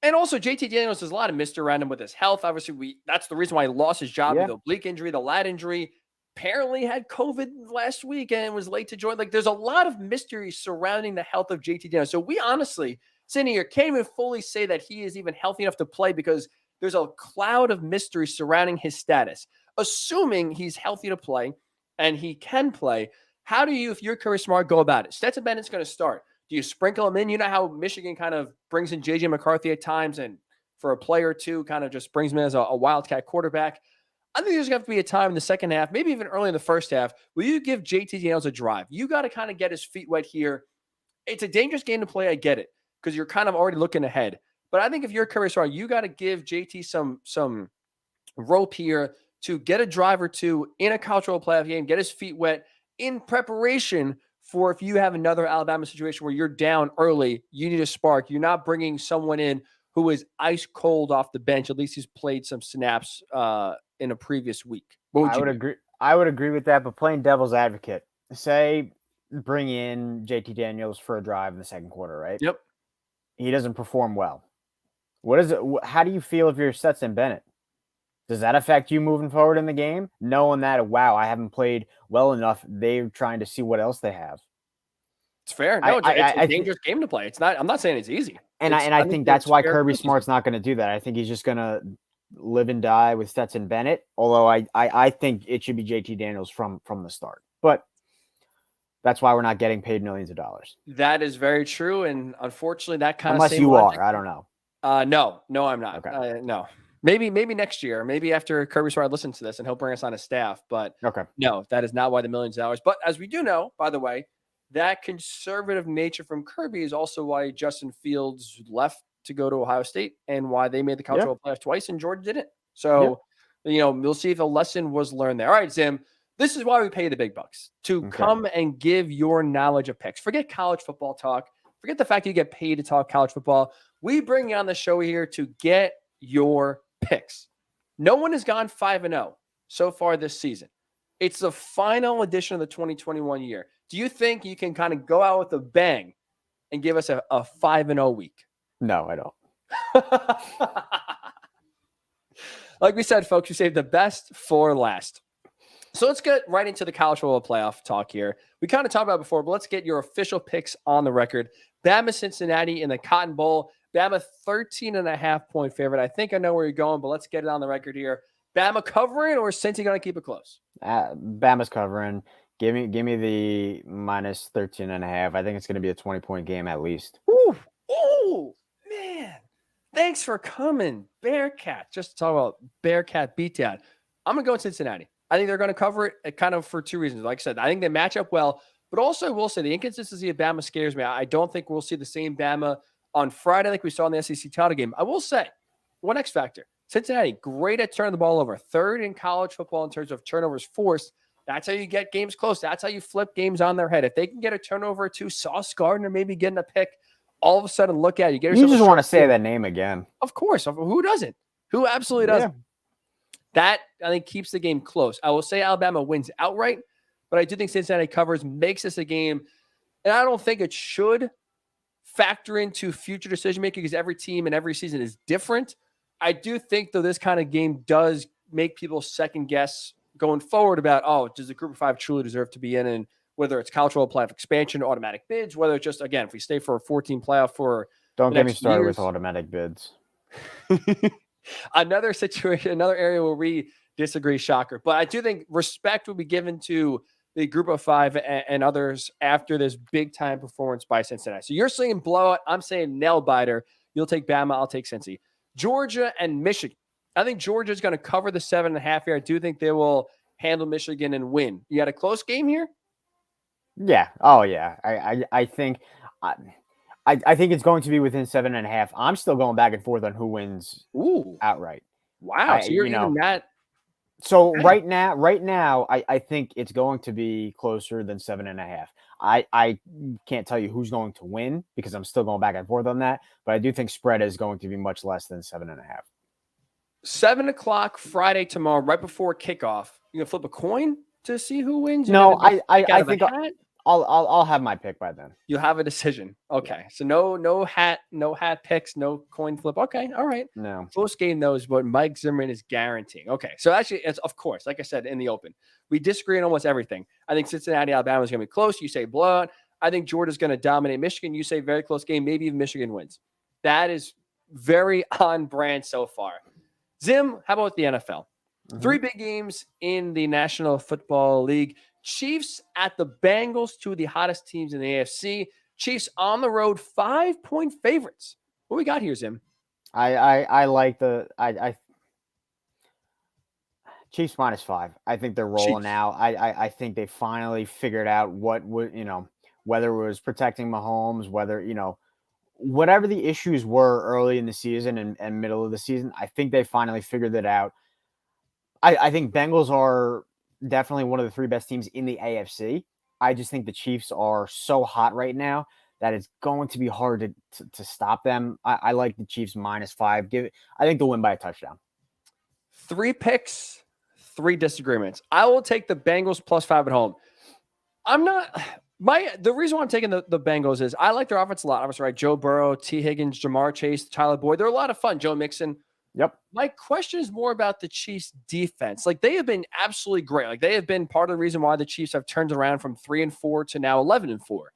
And also, JT Daniels, there's a lot of mystery around him with his health. Obviously, that's the reason why he lost his job. The oblique injury, the lat injury. Apparently had COVID last week and was late to join. Like, there's a lot of mystery surrounding the health of JT Daniels. So we honestly, sitting here, can't even fully say that he is even healthy enough to play because there's a cloud of mystery surrounding his status. Assuming he's healthy to play and he can play, how do you, if you're Kirby Smart, go about it? Stetson Bennett's going to start. Do you sprinkle him in? You know how Michigan kind of brings in J.J. McCarthy at times and for a play or two kind of just brings him in as a wildcat quarterback. I think there's going to have to be a time in the second half, maybe even early in the first half, where you give JT Daniels a drive. You got to kind of get his feet wet here. It's a dangerous game to play. I get it because you're kind of already looking ahead. But I think if you're Kirby Smart, you got to give JT some rope here to get a drive or two in a cultural playoff game, get his feet wet in preparation for if you have another Alabama situation where you're down early, you need a spark. You're not bringing someone in who is ice cold off the bench. At least he's played some snaps in a previous week. I would agree with that, but playing devil's advocate, say bring in JT Daniels for a drive in the second quarter, right? Yep. He doesn't perform well. What is it? How do you feel if you're Stetson Bennett? Does that affect you moving forward in the game? Knowing that, wow, I haven't played well enough. They're trying to see what else they have. It's fair. No, it's a dangerous game to play. It's not. I'm not saying it's easy. I think that's why Kirby Smart's not going to do that. I think he's just going to live and die with Stetson Bennett. Although I think it should be JT Daniels from the start. But that's why we're not getting paid millions of dollars. That is very true, and unfortunately, that kind unless of you are, I don't know. No, I'm not. Okay. No. Maybe next year. Maybe after Kirby Smart listens to this and he'll bring us on his staff. But no, that is not why the millions of dollars. But as we do know, by the way, that conservative nature from Kirby is also why Justin Fields left to go to Ohio State and why they made the college football playoff twice and Georgia didn't. So, we'll see if a lesson was learned there. All right, Zim, this is why we pay the big bucks, to come and give your knowledge of picks. Forget college football talk. Forget the fact that you get paid to talk college football. We bring you on the show here to get your picks. No one has gone 5-0 so far this season. It's the final edition of the 2021 year. Do you think you can kind of go out with a bang and give us a 5-0 week? No, I don't. Like we said, folks, we saved the best for last. So let's get right into the college football playoff talk here. We kind of talked about it before, but let's get your official picks on the record. Bama, Cincinnati in the Cotton Bowl. Bama 13.5-point favorite. I think I know where you're going, but let's get it on the record here. Bama covering or Cincy going to keep it close? Bama's covering. Give me the minus 13.5. I think it's going to be a 20-point game at least. Ooh, man. Thanks for coming, Bearcat. Just to talk about Bearcat beatdown. I'm going to go with Cincinnati. I think they're going to cover it kind of for two reasons. Like I said, I think they match up well, but also I will say the inconsistency of Bama scares me. I don't think we'll see the same Bama on Friday like we saw in the SEC title game. I will say, one X factor. Cincinnati, great at turning the ball over. Third in college football in terms of turnovers forced. That's how you get games close. That's how you flip games on their head. If they can get a turnover or two, Sauce Gardner maybe getting a pick, all of a sudden look at it. You just want to say that name again. Of course. Who doesn't? Who absolutely doesn't? Yeah. That, I think, keeps the game close. I will say Alabama wins outright, but I do think Cincinnati covers, makes this a game. And I don't think it should factor into future decision-making because every team and every season is different. I do think, though, this kind of game does make people second-guess going forward about, does the Group of 5 truly deserve to be in? And whether it's college football playoff expansion, automatic bids, whether it's just, again, if we stay for a 14 playoff for Don't get me started with automatic bids. Another situation, another area where we disagree, shocker. But I do think respect will be given to the Group of 5 and others after this big-time performance by Cincinnati. So you're saying blowout. I'm saying nail-biter. You'll take Bama. I'll take Cincy. Georgia and Michigan. I think Georgia's going to cover the 7.5 here. I do think they will handle Michigan and win. You got a close game here? Yeah. Oh, yeah. I think I think it's going to be within 7.5. I'm still going back and forth on who wins outright. Wow. So you're even that. So right now, I think it's going to be closer than 7.5. I can't tell you who's going to win because I'm still going back and forth on that. But I do think spread is going to be much less than 7.5. 7 o'clock Friday tomorrow, right before kickoff. You gonna flip a coin to see who wins? No, I think I'll have my pick by then. You'll have a decision. Okay. So no hat picks, no coin flip. Okay. All right. No. Close game though is what Mike Zimmerman is guaranteeing. Okay. So actually, it's of course, like I said, in the open, we disagree on almost everything. I think Cincinnati, Alabama is going to be close. You say blowout. I think Georgia's going to dominate Michigan. You say very close game. Maybe even Michigan wins. That is very on brand so far. Zim, how about the NFL? Mm-hmm. 3 big games in the National Football League. Chiefs at the Bengals, 2 of the hottest teams in the AFC. Chiefs on the road, 5-point favorites. What we got here, Zim? I like the Chiefs -5. I think they're rolling now. I think they finally figured out what would, whether it was protecting Mahomes, whether, whatever the issues were early in the season and middle of the season, I think they finally figured it out. I think Bengals are definitely one of the 3 best teams in the AFC. I just think the Chiefs are so hot right now that it's going to be hard to stop them. I like the Chiefs -5. I think they'll win by a touchdown. 3 picks, 3 disagreements. I will take the Bengals +5 at home. The reason why I'm taking the Bengals is I like their offense a lot. Obviously, right? Joe Burrow, T. Higgins, Jamar Chase, Tyler Boyd. They're a lot of fun. Joe Mixon. Yep. My question is more about the Chiefs defense. Like they have been absolutely great. Like they have been part of the reason why the Chiefs have turned around from 3-4 to now 11-4.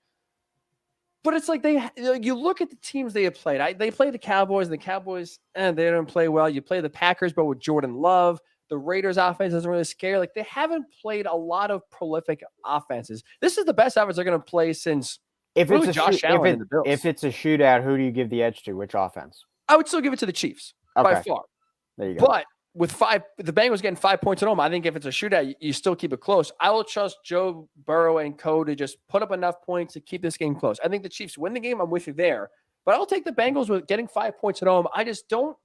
But it's like you look at the teams they have played. They play the Cowboys, and the Cowboys, they don't play well. You play the Packers, but with Jordan Love, the Raiders offense doesn't really scare. Like they haven't played a lot of prolific offenses. This is the best offense they're going to play since Josh Allen and the Bills. If it's a shootout, who do you give the edge to? Which offense? I would still give it to the Chiefs by far. There you go. But with the Bengals getting 5 points at home, I think if it's a shootout, you still keep it close. I will trust Joe Burrow and co to just put up enough points to keep this game close. I think the Chiefs win the game. I'm with you there. But I'll take the Bengals with getting 5 points at home. I still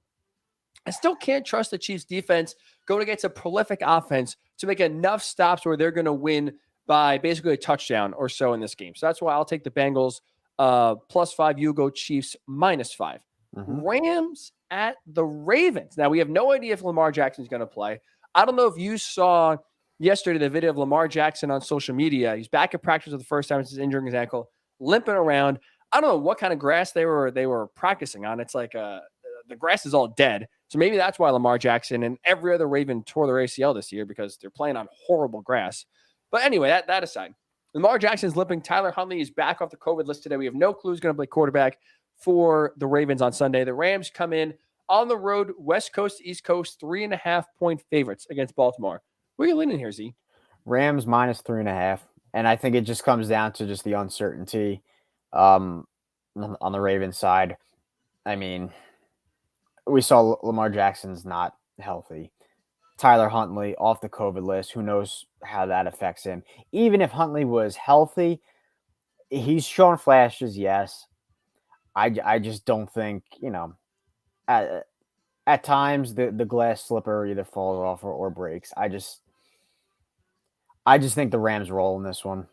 can't trust the Chiefs defense going against a prolific offense to make enough stops where they're going to win by basically a touchdown or so in this game. So that's why I'll take the Bengals +5. You go Chiefs -5. Rams at the Ravens. Now, we have no idea if Lamar Jackson is going to play. I don't know if you saw yesterday the video of Lamar Jackson on social media. He's back at practice for the first time since injuring his ankle, limping around. I don't know what kind of grass they were practicing on. It's like the grass is all dead. So maybe that's why Lamar Jackson and every other Raven tore their ACL this year, because they're playing on horrible grass. But anyway, that aside, Lamar Jackson's limping. Tyler Huntley is back off the COVID list today. We have no clue who's going to play quarterback for the Ravens on Sunday. The Rams come in on the road, West Coast, East Coast, 3.5-point favorites against Baltimore. Where are you leaning here, Z? Rams -3.5. And I think it just comes down to just the uncertainty on the Ravens side. I mean, we saw Lamar Jackson's not healthy. Tyler Huntley off the COVID list. Who knows how that affects him? Even if Huntley was healthy, he's shown flashes, yes. I just don't think, at times the glass slipper either falls off or breaks. I just think the Rams roll in this one.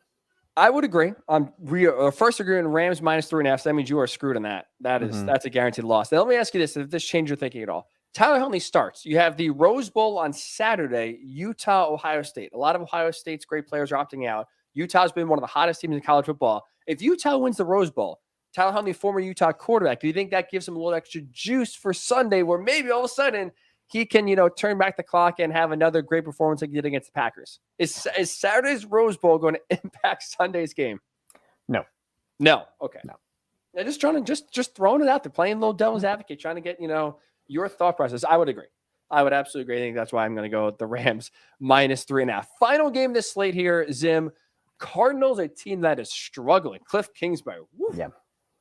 I would agree. We are first agreeing Rams -3.5. So that means you are screwed on that. That's a guaranteed loss. Now, let me ask you this: if this changed your thinking at all? Tyler Huntley starts. You have the Rose Bowl on Saturday, Utah, Ohio State. A lot of Ohio State's great players are opting out. Utah's been one of the hottest teams in college football. If Utah wins the Rose Bowl, Tyler Huntley, former Utah quarterback, do you think that gives him a little extra juice for Sunday, where maybe all of a sudden he can, turn back the clock and have another great performance like he did against the Packers? Is Saturday's Rose Bowl going to impact Sunday's game? No. Okay. No. They're just trying to just throwing it out there, playing a little devil's advocate, trying to get, your thought process. I would agree. I would absolutely agree. I think that's why I'm going to go with the Rams -3.5. Final game this slate here, Zim. Cardinals, a team that is struggling. Cliff Kingsbury. Woo. Yeah.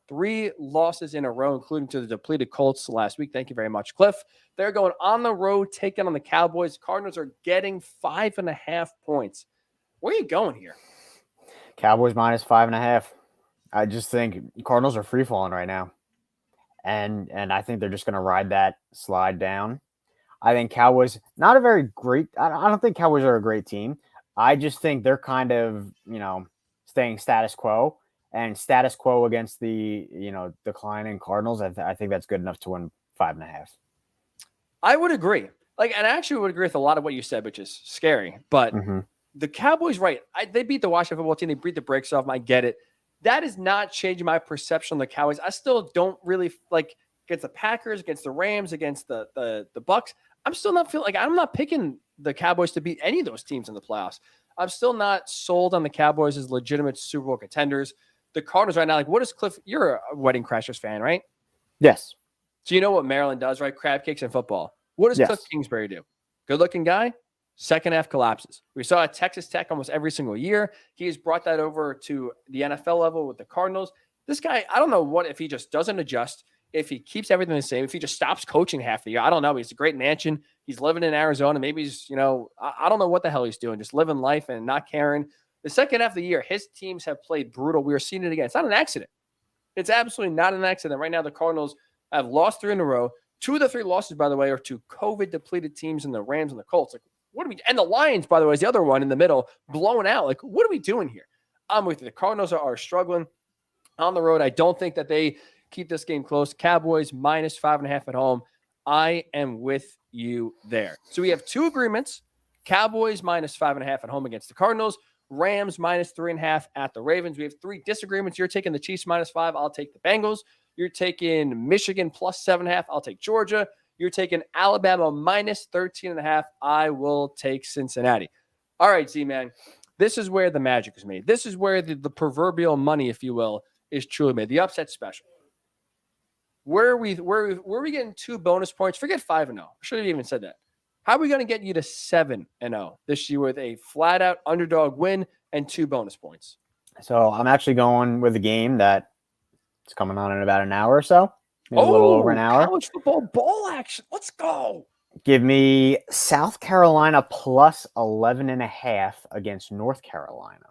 3 losses in a row, including to the depleted Colts last week. Thank you very much, Cliff. They're going on the road, taking on the Cowboys. Cardinals are getting 5.5 points. Where are you going here? Cowboys -5.5. I just think Cardinals are free falling right now. And I think they're just going to ride that slide down. I think Cowboys, not a very great, I don't think Cowboys are a great team. I just think they're kind of, staying status quo. And status quo against the, declining Cardinals, I think that's good enough to win 5.5. I would agree. And I actually would agree with a lot of what you said, which is scary. But the Cowboys, right, they beat the Washington football team. They beat the brakes off them. I get it. That is not changing my perception of the Cowboys. I still don't really against the Packers, against the Rams, against the Bucks. I'm still not feeling I'm not picking the Cowboys to beat any of those teams in the playoffs. I'm still not sold on the Cowboys as legitimate Super Bowl contenders. The Cardinals right now, what is Cliff? You're a Wedding Crashers fan, right? Yes. So you know what Maryland does, right? Crab cakes and football. What does Cliff Kingsbury do? Good-looking guy. Second half collapses. We saw at Texas Tech almost every single year. He has brought that over to the NFL level with the Cardinals. This guy, I don't know if he just doesn't adjust, if he keeps everything the same, if he just stops coaching half the year. I don't know. He's a great mansion. He's living in Arizona. Maybe he's, I don't know what the hell he's doing, just living life and not caring. The second half of the year, his teams have played brutal. We are seeing it again. It's not an accident. It's absolutely not an accident. Right now, the Cardinals have lost 3 in a row. 2 of the 3 losses, by the way, are to COVID-depleted teams in the Rams and the Colts. And the Lions, by the way, is the other one in the middle, blown out. What are we doing here? I'm with you. The Cardinals are struggling on the road. I don't think that they keep this game close. Cowboys -5.5 at home. I am with you there. So we have 2 agreements. Cowboys -5.5 at home against the Cardinals. Rams -3.5 at the Ravens. We have 3 disagreements. You're taking the Chiefs -5. I'll take the Bengals. You're taking Michigan +7.5. I'll take Georgia. You're taking Alabama -13.5. I will take Cincinnati. All right, Z-Man. This is where the magic is made. This is where the proverbial money, if you will, is truly made. The upset special. Where are we getting 2 bonus points? Forget 5-0. I should have even said that. How are we going to get you to 7-0 this year with a flat-out underdog win and 2 bonus points? So I'm actually going with a game that it's coming on in about an hour or so. Maybe a little over an hour. College football ball action. Let's go. Give me South Carolina plus 11.5 against North Carolina.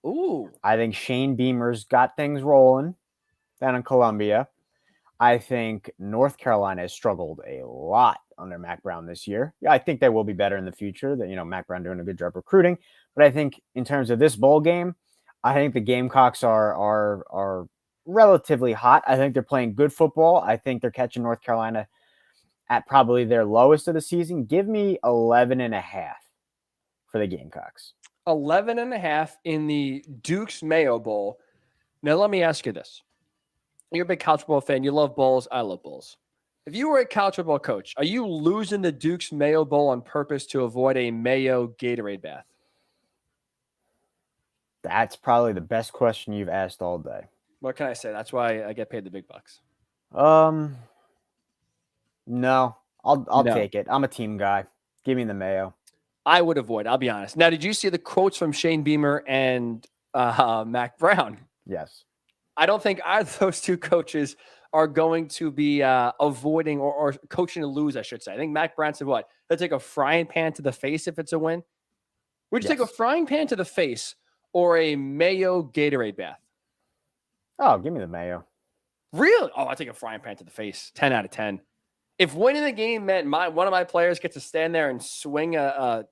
Ooh. I think Shane Beamer's got things rolling down in Columbia. I think North Carolina has struggled a lot under Mac Brown this year. Yeah, I think they will be better in the future. That Mac Brown doing a good job recruiting. But I think in terms of this bowl game, I think the Gamecocks are relatively hot. I think they're playing good football. I think they're catching North Carolina at probably their lowest of the season. Give me 11.5 for the Gamecocks. 11.5 in the Duke's Mayo Bowl. Now, let me ask you this. You're a big college football fan. You love bowls. I love bowls. If you were a college football coach, are you losing the Duke's Mayo Bowl on purpose to avoid a Mayo Gatorade bath? That's probably the best question you've asked all day. What can I say? That's why I get paid the big bucks. No. I'll take it. I'm a team guy. Give me the Mayo. I would avoid. I'll be honest. Now, did you see the quotes from Shane Beamer and Mac Brown? Yes. I don't think either of those two coaches are going to be avoiding or coaching to lose, I should say. I think Mac Brown said what? They'll take a frying pan to the face if it's a win. Would you take a frying pan to the face or a Mayo Gatorade bath? Oh, give me the Mayo. Really? Oh, I'll take a frying pan to the face. 10 out of 10. If winning the game meant one of my players gets to stand there and swing a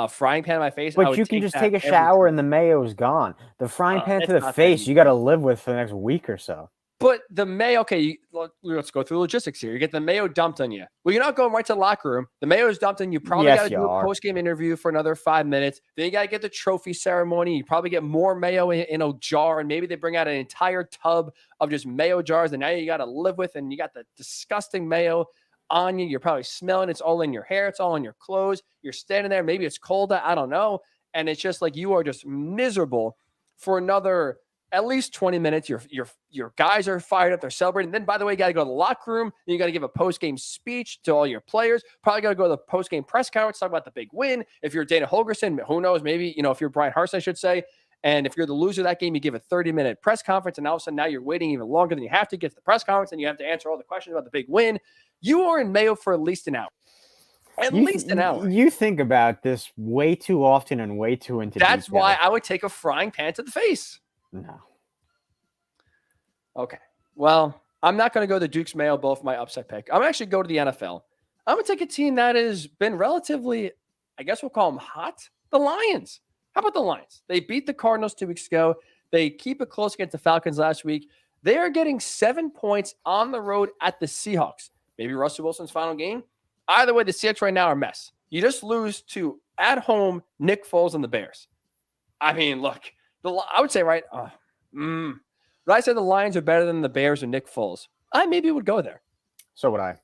frying pan in my face, but you can just take a shower and the mayo's gone. The frying pan to the face, you got to live with for the next week or so. But the mayo, okay, let's go through logistics here. You get the mayo dumped on you. Well, you're not going right to the locker room. The mayo is dumped on you. You probably got to do a post-game interview for another 5 minutes. Then you got to get the trophy ceremony. You probably get more mayo in a jar, and maybe they bring out an entire tub of just mayo jars, and now you got to live with, and you got the disgusting mayo on you. You're probably smelling. It's all in your hair. It's all in your clothes. You're standing there. Maybe it's cold. I don't know. And it's just like you are just miserable for another at least 20 minutes. Your guys are fired up. They're celebrating. Then, by the way, you got to go to the locker room. Then you got to give a post-game speech to all your players. Probably got to go to the post-game press conference, talk about the big win. If you're Dana Holgerson, who knows? Maybe, if you're Brian Harsin, I should say. And if you're the loser of that game, you give a 30-minute press conference. And all of a sudden, now you're waiting even longer than you have to get to the press conference. And you have to answer all the questions about the big win. You are in Mayo for at least an hour. At least an hour. You think about this way too often and way too into detail. That's why I would take a frying pan to the face. No. Okay. Well, I'm not going to go to Duke's Mayo Bowl for my upset pick. I'm going to actually go to the NFL. I'm going to take a team that has been relatively, I guess we'll call them hot. The Lions. How about the Lions? They beat the Cardinals 2 weeks ago. They keep it close against the Falcons last week. They are getting 7 points on the road at the Seahawks. Maybe Russell Wilson's final game. Either way, the Seahawks right now are a mess. You just lose to, at home, Nick Foles and the Bears. I mean, look, I would say, right, when I said the Lions are better than the Bears or Nick Foles, I maybe would go there. So would I.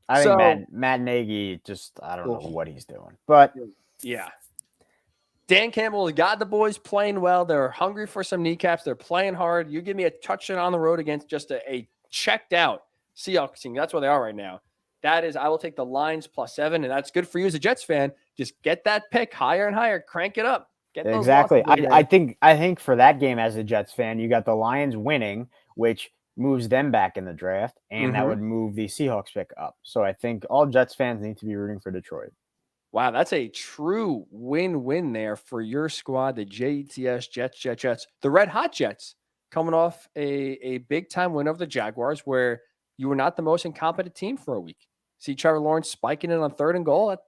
I think Matt Nagy, I don't know what he's doing. But yeah. Dan Campbell has got the boys playing well. They're hungry for some kneecaps. They're playing hard. You give me a touchdown on the road against just a checked out Seahawks team. That's where they are right now. That is, I will take the Lions +7, and that's good for you as a Jets fan. Just get that pick higher and higher. Crank it up. Exactly. I think for that game as a Jets fan, you got the Lions winning, which moves them back in the draft, and that would move the Seahawks pick up. So I think all Jets fans need to be rooting for Detroit. Wow, that's a true win-win there for your squad, the JETS Jets. The Red Hot Jets coming off a big-time win over the Jaguars where you were not the most incompetent team for a week. See Trevor Lawrence spiking it on 3rd and goal. That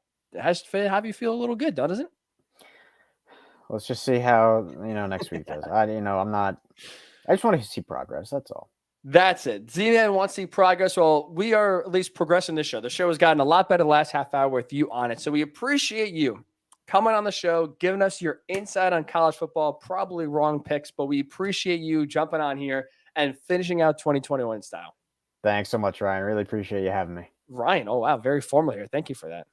has to have you feel a little good, doesn't it? Let's just see how, next week does. I just want to see progress. That's all. That's it. Z-Man wants to see progress. Well, we are at least progressing this show. The show has gotten a lot better the last half hour with you on it. So we appreciate you coming on the show, giving us your insight on college football. Probably wrong picks, but we appreciate you jumping on here and finishing out 2021 in style. Thanks so much, Ryan. Really appreciate you having me. Ryan. Oh, wow. Very formal here. Thank you for that.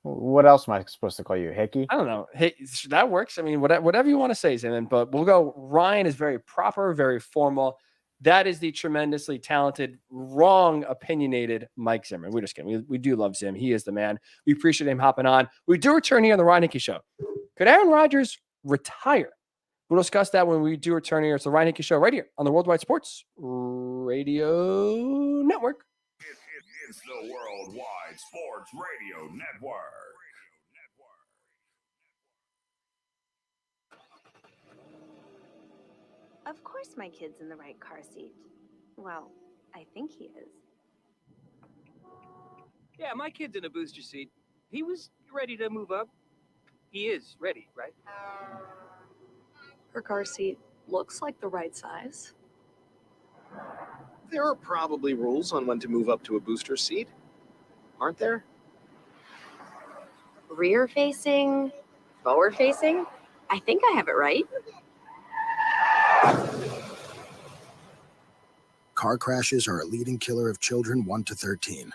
What else am I supposed to call you? Hickey? I don't know. Hey, that works. I mean, whatever you want to say, Zimmerman, but we'll go. Ryan is very proper, very formal. That is the tremendously talented, wrong opinionated Mike Zimmerman. We're just kidding. We do love Zim. He is the man. We appreciate him hopping on. We do return here on the Ryan Hickey Show. Could Aaron Rodgers retire? We'll discuss that when we do return here. It's the Ryan Hickey Show right here on the Worldwide Sports Radio Network. It's the Worldwide Sports Radio Network. Of course my kid's in the right car seat. Well, I think he is. Yeah, my kid's in a booster seat. He was ready to move up. He is ready, right? Her car seat looks like the right size. There are probably rules on when to move up to a booster seat, aren't there? Rear facing, forward facing. I think I have it right. Car crashes are a leading killer of children 1 to 13.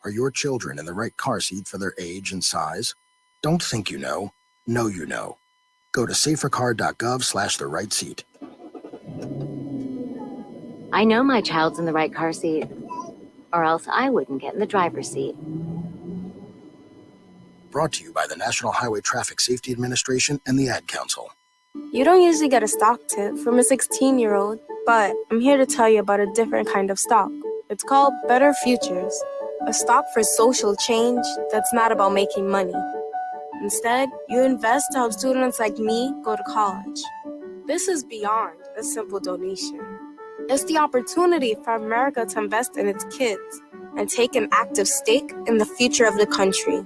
Are your children in the right car seat for their age and size? Don't think you know you know. Go to safercar.gov/the right seat. I know my child's in the right car seat, or else I wouldn't get in the driver's seat. Brought to you by the National Highway Traffic Safety Administration and the Ad Council. You don't usually get a stock tip from a 16-year-old, but I'm here to tell you about a different kind of stock. It's called Better Futures, a stock for social change that's not about making money. Instead, you invest to help students like me go to college. This is beyond a simple donation. It's the opportunity for America to invest in its kids and take an active stake in the future of the country.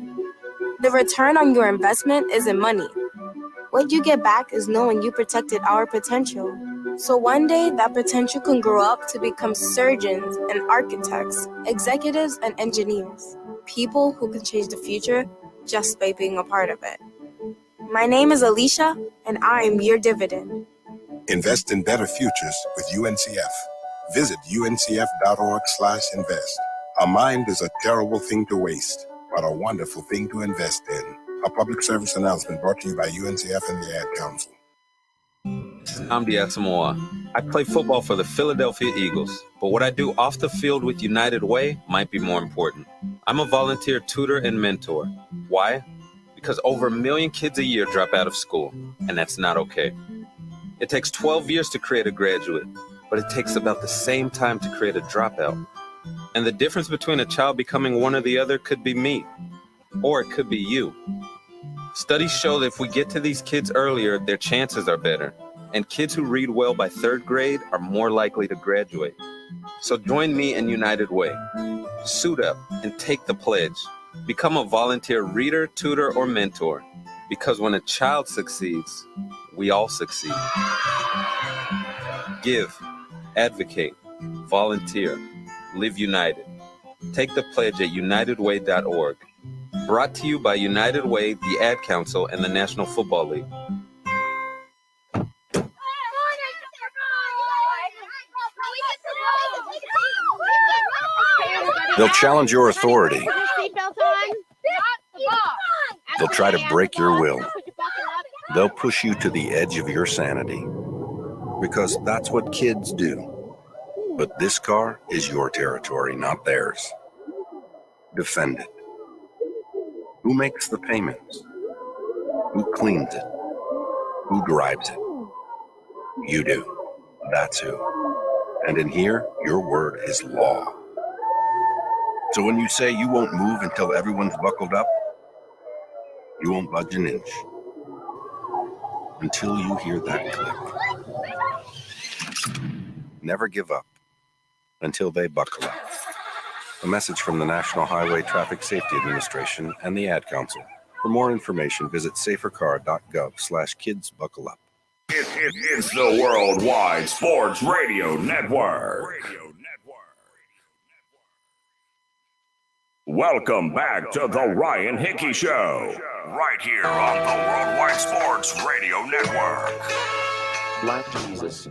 The return on your investment isn't money. What you get back is knowing you protected our potential. So one day, that potential can grow up to become surgeons and architects, executives and engineers, people who can change the future just by being a part of it. My name is Alicia, and I am your dividend. Invest in better futures with UNCF. Visit uncf.org/invest. A mind is a terrible thing to waste, but a wonderful thing to invest in. A public service announcement brought to you by UNCF and the Ad Council. This is Nnamdi Asamoah. I play football for the Philadelphia Eagles, but what I do off the field with United Way might be more important. I'm a volunteer tutor and mentor. Why? Because over 1 million kids a year drop out of school, and that's not okay. It takes 12 years to create a graduate, but it takes about the same time to create a dropout. And the difference between a child becoming one or the other could be me, or it could be you. Studies show that if we get to these kids earlier, their chances are better. And kids who read well by 3rd grade are more likely to graduate. So join me in United Way. Suit up and take the pledge. Become a volunteer reader, tutor, or mentor. Because when a child succeeds, we all succeed. Give, advocate, volunteer, live united. Take the pledge at unitedway.org. Brought to you by United Way, the Ad Council, and the National Football League. They'll challenge your authority. They'll try to break your will. They'll push you to the edge of your sanity. Because that's what kids do. But this car is your territory, not theirs. Defend it. Who makes the payments? Who cleans it? Who drives it? You do. That's who. And in here, your word is law. So when you say you won't move until everyone's buckled up, you won't budge an inch. Until you hear that click. Never give up until they buckle up. A message from the National Highway Traffic Safety Administration and the Ad Council. For more information, visit safercar.gov/kidsbuckleup. It's the Worldwide Sports Radio Network. Welcome back to the Ryan Hickey Show, right here on the Worldwide Sports Radio Network. Black Jesus.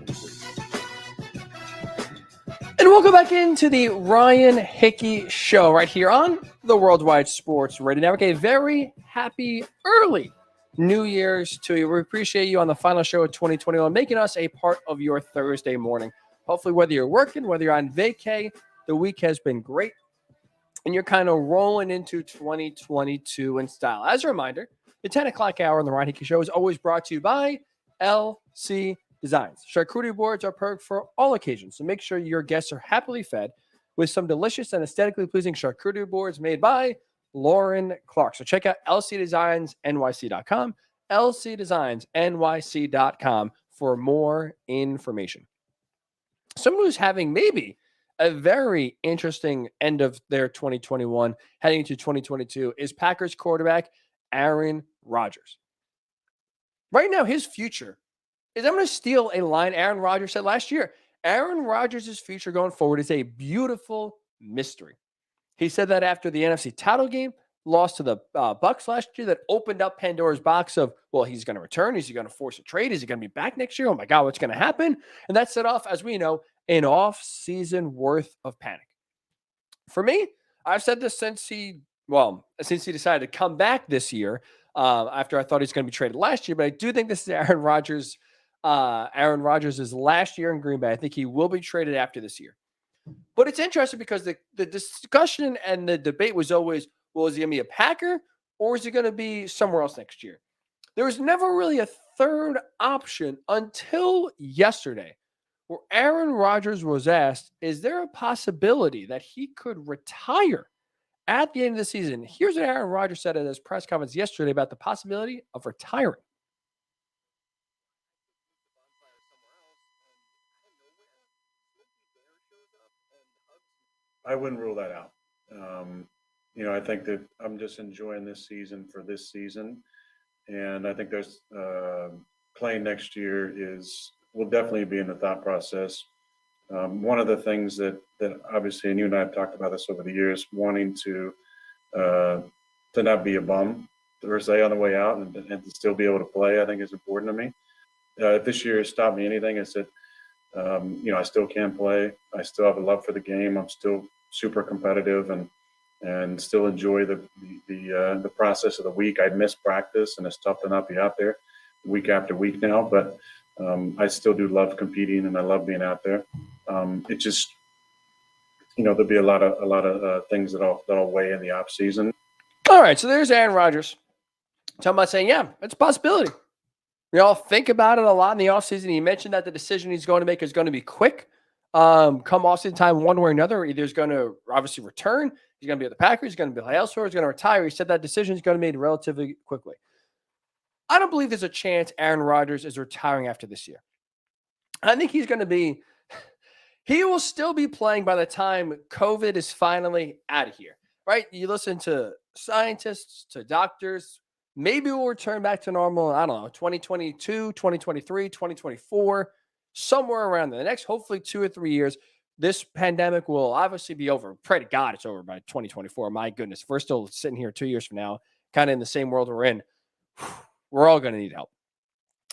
And welcome back into the Ryan Hickey Show right here on the Worldwide Sports Radio Network. A very happy early New Year's to you. We appreciate you on the final show of 2021, making us a part of your Thursday morning. Hopefully, whether you're working, whether you're on vacay, the week has been great. And you're kind of rolling into 2022 in style. As a reminder, the 10 o'clock hour on the Ryan Hickey Show is always brought to you by LC Designs. Charcuterie boards are perfect for all occasions, so make sure your guests are happily fed with some delicious and aesthetically pleasing charcuterie boards made by Lauren Clark. So check out lcdesignsnyc.com, lcdesignsnyc.com for more information. Someone who's having maybe a very interesting end of their 2021 heading into 2022 is Packers quarterback Aaron Rodgers. Right now, his future is, I'm going to steal a line Aaron Rodgers said last year. Aaron Rodgers' future going forward is a beautiful mystery. He said that after the NFC title game, lost to the Bucs last year, that opened up Pandora's box of, well, he's going to return. Is he going to force a trade? Is he going to be back next year? Oh my God, what's going to happen? And that set off, as we know, an off-season worth of panic. For me, I've said this since he decided to come back this year, after I thought he was going to be traded last year. But I do think this is Aaron Rodgers' last year in Green Bay. I think he will be traded after this year. But it's interesting because the discussion and the debate was always, well, is he going to be a Packer or is he going to be somewhere else next year? There was never really a third option until yesterday, where Aaron Rodgers was asked, is there a possibility that he could retire at the end of the season? Here's what Aaron Rodgers said at his press conference yesterday about the possibility of retiring. I wouldn't rule that out. I think that I'm just enjoying this season for this season. And I think there's playing next year will definitely be in the thought process. One of the things that obviously, and you and I have talked about this over the years, wanting to not be a bum per se on the way out and to still be able to play, I think is important to me. If this year has stopped me anything, it's that, I still can play. I still have a love for the game. I'm still super competitive and still enjoy the process of the week. I miss practice, and it's tough to not be out there week after week now, but I still do love competing, and I love being out there. It just, there'll be a lot of things that'll weigh in the off season. All right, so there's Aaron Rodgers talking about saying, yeah, it's a possibility. We all think about it a lot in the offseason. He mentioned that the decision he's going to make is going to be quick. Come offseason time, one way or another, either he's going to obviously return, he's going to be at the Packers, he's going to be elsewhere, he's going to retire. He said that decision is going to be made relatively quickly. I don't believe there's a chance Aaron Rodgers is retiring after this year. I think he will still be playing by the time COVID is finally out of here, right? You listen to scientists, to doctors, maybe we'll return back to normal, I don't know, 2022, 2023, 2024, somewhere around there. The next, hopefully 2 or 3 years, this pandemic will obviously be over. Pray to God it's over by 2024. My goodness, if we're still sitting here 2 years from now, kind of in the same world we're in, we're all going to need help.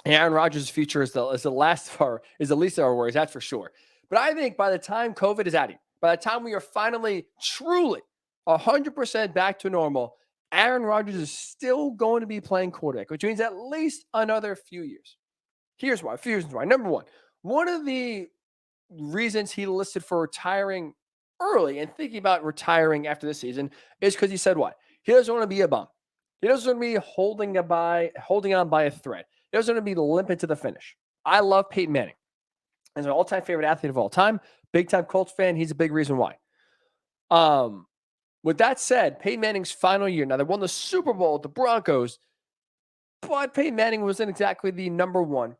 And Aaron Rodgers' future is the least of our worries, that's for sure. But I think by the time COVID is out of here, by the time we are finally truly 100% back to normal, Aaron Rodgers is still going to be playing quarterback, which means at least another few years. Here's why. A few reasons why. Number one of the reasons he listed for retiring early and thinking about retiring after this season is because he said what? He doesn't want to be a bum. He doesn't want to be holding on by a thread. He doesn't want to be limping to the finish. I love Peyton Manning. He's an all-time favorite athlete of all time. Big-time Colts fan. He's a big reason why. With that said, Peyton Manning's final year. Now, they won the Super Bowl with the Broncos, but Peyton Manning wasn't exactly the number 1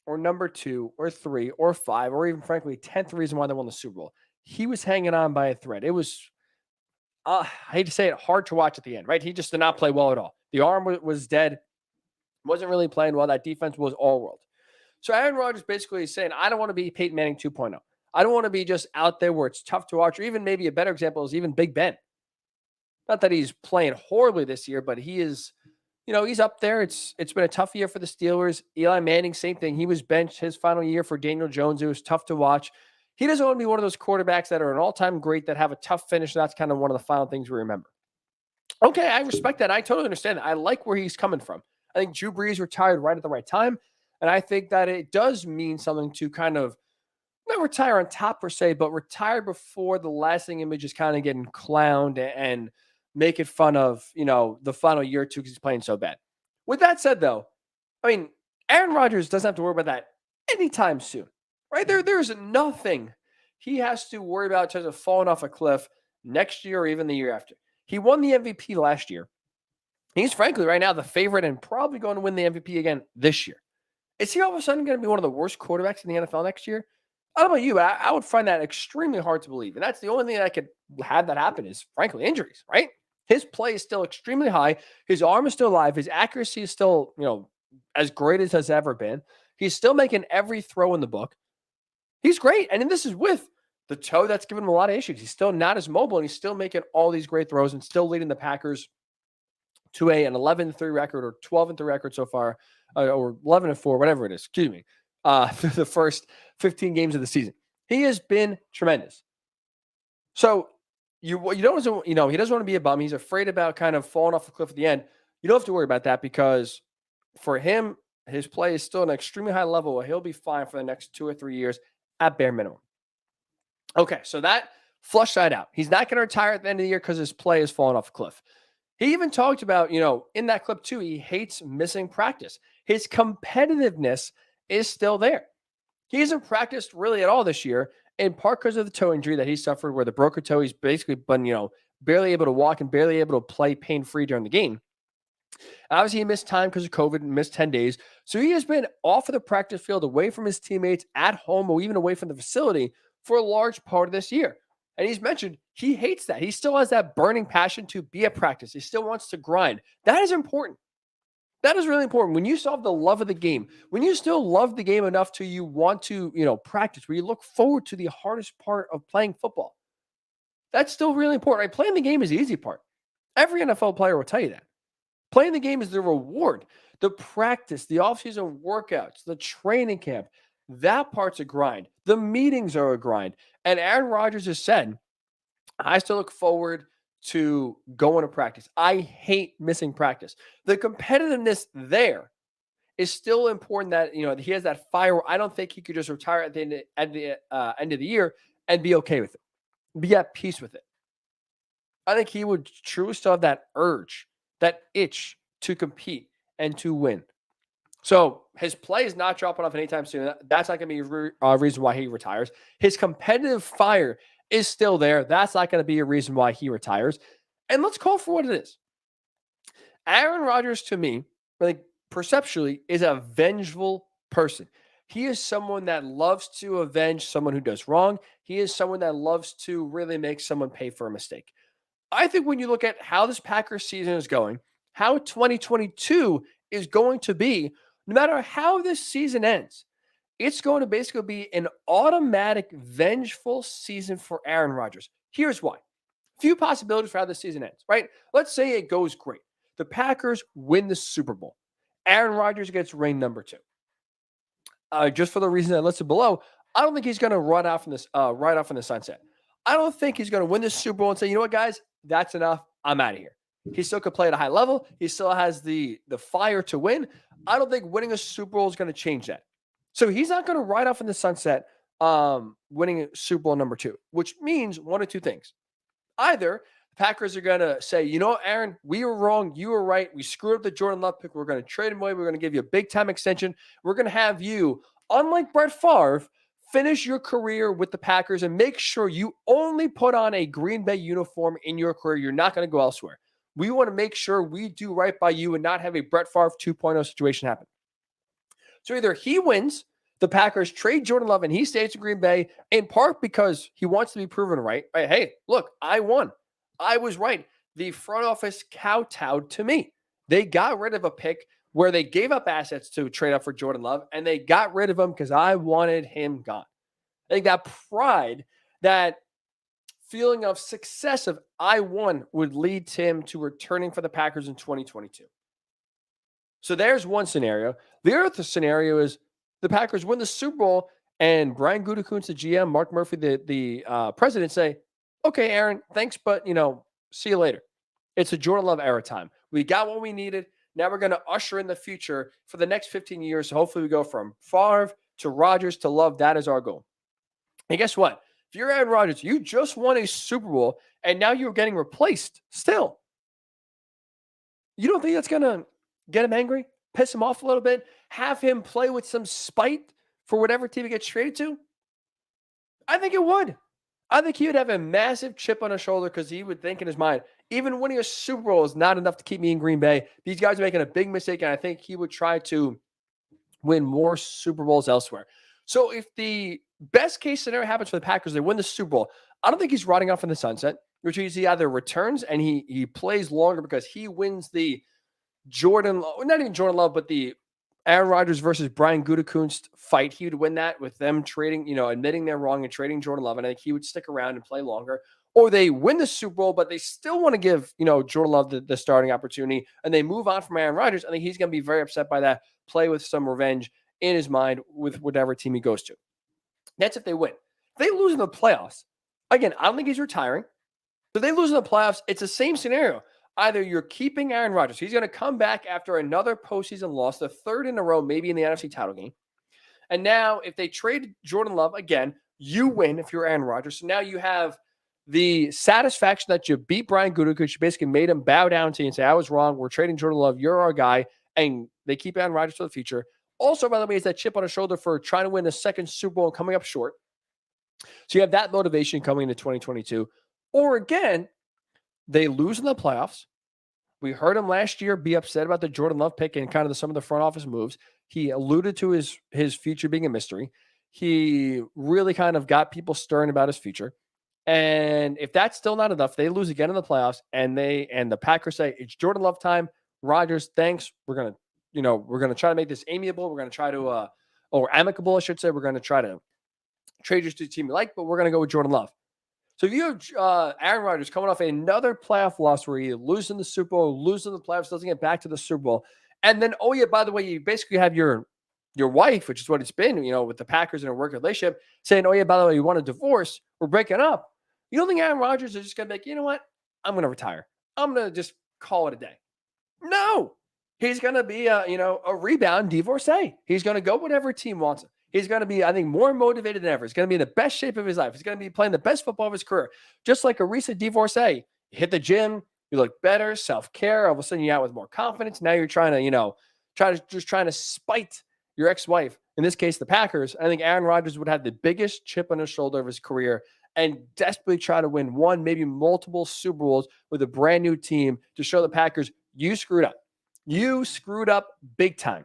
or number 2 or 3 or 5 or even, frankly, 10th reason why they won the Super Bowl. He was hanging on by a thread. It was, I hate to say it, hard to watch at the end, right? He just did not play well at all. The arm was dead. Wasn't really playing well. That defense was all world. So Aaron Rodgers basically is saying, I don't want to be Peyton Manning 2.0. I don't want to be just out there where it's tough to watch, or even maybe a better example is even Big Ben. Not that he's playing horribly this year, but he is, he's up there. It's been a tough year for the Steelers. Eli Manning, same thing. He was benched his final year for Daniel Jones. It was tough to watch. He doesn't want to be one of those quarterbacks that are an all-time great that have a tough finish. That's kind of one of the final things we remember. Okay, I respect that. I totally understand that. I like where he's coming from. I think Drew Brees retired right at the right time, and I think that it does mean something to kind of not retire on top per se, but retire before the lasting image is kind of getting clowned and making fun of, the final year or two because he's playing so bad. With that said, though, Aaron Rodgers doesn't have to worry about that anytime soon, right? There's nothing he has to worry about in terms of falling off a cliff next year or even the year after. He won the MVP last year. He's frankly right now the favorite and probably going to win the MVP again this year. Is he all of a sudden going to be one of the worst quarterbacks in the NFL next year? I don't know about you, but I would find that extremely hard to believe. And that's the only thing that could have that happen is, frankly, injuries, right? His play is still extremely high. His arm is still alive. His accuracy is still, as great as has ever been. He's still making every throw in the book. He's great. And then this is with the toe that's given him a lot of issues. He's still not as mobile, and he's still making all these great throws and still leading the Packers to an 11-3 record or 12-3 record so far, or 11-4, whatever it is, through the first 15 games of the season. He has been tremendous. So you don't, he doesn't want to be a bum. He's afraid about kind of falling off the cliff at the end. You don't have to worry about that because for him, his play is still at an extremely high level where he'll be fine for the next 2 or 3 years at bare minimum. Okay, so that flushed that out. He's not going to retire at the end of the year because his play has fallen off a cliff. He even talked about, in that clip too, he hates missing practice. His competitiveness is still there. He hasn't practiced really at all this year, in part because of the toe injury that he suffered where the broken toe, he's basically been, barely able to walk and barely able to play pain-free during the game. Obviously, he missed time because of COVID and missed 10 days. So he has been off of the practice field, away from his teammates, at home, or even away from the facility for a large part of this year. And he's mentioned he hates that. He still has that burning passion to be at practice. He still wants to grind. That is important. That is really important. When you still have the love of the game, when you still love the game enough to you want to, practice, where you look forward to the hardest part of playing football, that's still really important. Right? Playing the game is the easy part. Every NFL player will tell you that. Playing the game is the reward. The practice, the offseason workouts, the training camp, that part's a grind. The meetings are a grind. And Aaron Rodgers has said, I still look forward to going to practice. I hate missing practice. The competitiveness there is still important that, he has that fire. I don't think he could just retire at the end of the year and be okay with it, be at peace with it. I think he would truly still have that urge, that itch to compete and to win. So his play is not dropping off anytime soon. That's not going to be a reason why he retires. His competitive fire is still there. That's not going to be a reason why he retires. And let's call for what it is. Aaron Rodgers, to me, perceptually, is a vengeful person. He is someone that loves to avenge someone who does wrong. He is someone that loves to really make someone pay for a mistake. I think when you look at how this Packers season is going, how 2022 is going to be, no matter how this season ends, it's going to basically be an automatic vengeful season for Aaron Rodgers. Here's why. Few possibilities for how this season ends, right? Let's say it goes great. The Packers win the Super Bowl. Aaron Rodgers gets ring number 2. Just for the reason I listed below, I don't think he's going to run off from this right off in the sunset. I don't think he's going to win the Super Bowl and say, you know what, guys, that's enough. I'm out of here. He still could play at a high level. He still has the fire to win. I don't think winning a Super Bowl is going to change that. So he's not going to ride off in the sunset winning Super Bowl number 2, which means one of two things. Either the Packers are going to say, you know what, Aaron, we were wrong. You were right. We screwed up the Jordan Love pick. We're going to trade him away. We're going to give you a big-time extension. We're going to have you, unlike Brett Favre, finish your career with the Packers and make sure you only put on a Green Bay uniform in your career. You're not going to go elsewhere. We want to make sure we do right by you and not have a Brett Favre 2.0 situation happen. So either he wins, the Packers trade Jordan Love, and he stays in Green Bay, in part because he wants to be proven right. Hey, look, I won. I was right. The front office kowtowed to me. They got rid of a pick where they gave up assets to trade up for Jordan Love, and they got rid of him because I wanted him gone. I think that pride, that feeling of success of I won would lead him to returning for the Packers in 2022. So there's one scenario. The other scenario is the Packers win the Super Bowl and Brian Gutekunst, the GM, Mark Murphy, the president, say, okay, Aaron, thanks, but, see you later. It's a Jordan Love era time. We got what we needed. Now we're going to usher in the future for the next 15 years. So hopefully we go from Favre to Rodgers to Love. That is our goal. And guess what? If you're Aaron Rodgers, you just won a Super Bowl, and now you're getting replaced still. You don't think that's going to get him angry, piss him off a little bit, have him play with some spite for whatever team he gets traded to? I think it would. I think he would have a massive chip on his shoulder because he would think in his mind, even winning a Super Bowl is not enough to keep me in Green Bay. These guys are making a big mistake, and I think he would try to win more Super Bowls elsewhere. So if the best case scenario happens for the Packers, they win the Super Bowl, I don't think he's riding off in the sunset, which means he either returns and he plays longer because he wins the not even Jordan Love, but the Aaron Rodgers versus Brian Gutekunst fight. He would win that with them trading, admitting they're wrong and trading Jordan Love. And I think he would stick around and play longer. Or they win the Super Bowl, but they still want to give, Jordan Love the starting opportunity and they move on from Aaron Rodgers. I think he's going to be very upset by that, play with some revenge in his mind with whatever team he goes to. That's if they win. If they lose in the playoffs, again, I don't think he's retiring. If they lose in the playoffs, it's the same scenario. Either you're keeping Aaron Rodgers. He's going to come back after another postseason loss, the third in a row, maybe in the NFC title game. And now if they trade Jordan Love, again, you win if you're Aaron Rodgers. So now you have the satisfaction that you beat Brian Gutekunst. You basically made him bow down to you and say, I was wrong. We're trading Jordan Love. You're our guy. And they keep Aaron Rodgers for the future. Also, by the way, is that chip on his shoulder for trying to win a second Super Bowl and coming up short. So you have that motivation coming into 2022. Or again, they lose in the playoffs. We heard him last year be upset about the Jordan Love pick and kind of some of the front office moves. He alluded to his future being a mystery. He really kind of got people stirring about his future. And if that's still not enough, they lose again in the playoffs and the Packers say, it's Jordan Love time. Rodgers, thanks. We're going to try to make this amiable. We're going to try to, or amicable, I should say. We're going to try to trade you to the team you like, but we're going to go with Jordan Love. So if you have Aaron Rodgers coming off another playoff loss where he loses in the Super Bowl, loses in the playoffs, doesn't get back to the Super Bowl, and then, oh yeah, by the way, you basically have your wife, which is what it's been, with the Packers in a work relationship, saying, oh yeah, by the way, you want a divorce, we're breaking up. You don't think Aaron Rodgers is just going to be like, you know what? I'm going to retire. I'm going to just call it a day. No. He's going to be a rebound divorcee. He's going to go whatever team wants him. He's going to be, I think, more motivated than ever. He's going to be in the best shape of his life. He's going to be playing the best football of his career. Just like a recent divorcee. You hit the gym, you look better, self-care. All of a sudden, you're out with more confidence. Now you're trying to spite your ex-wife. In this case, the Packers. I think Aaron Rodgers would have the biggest chip on his shoulder of his career and desperately try to win one, maybe multiple Super Bowls with a brand new team to show the Packers, you screwed up. You screwed up big time.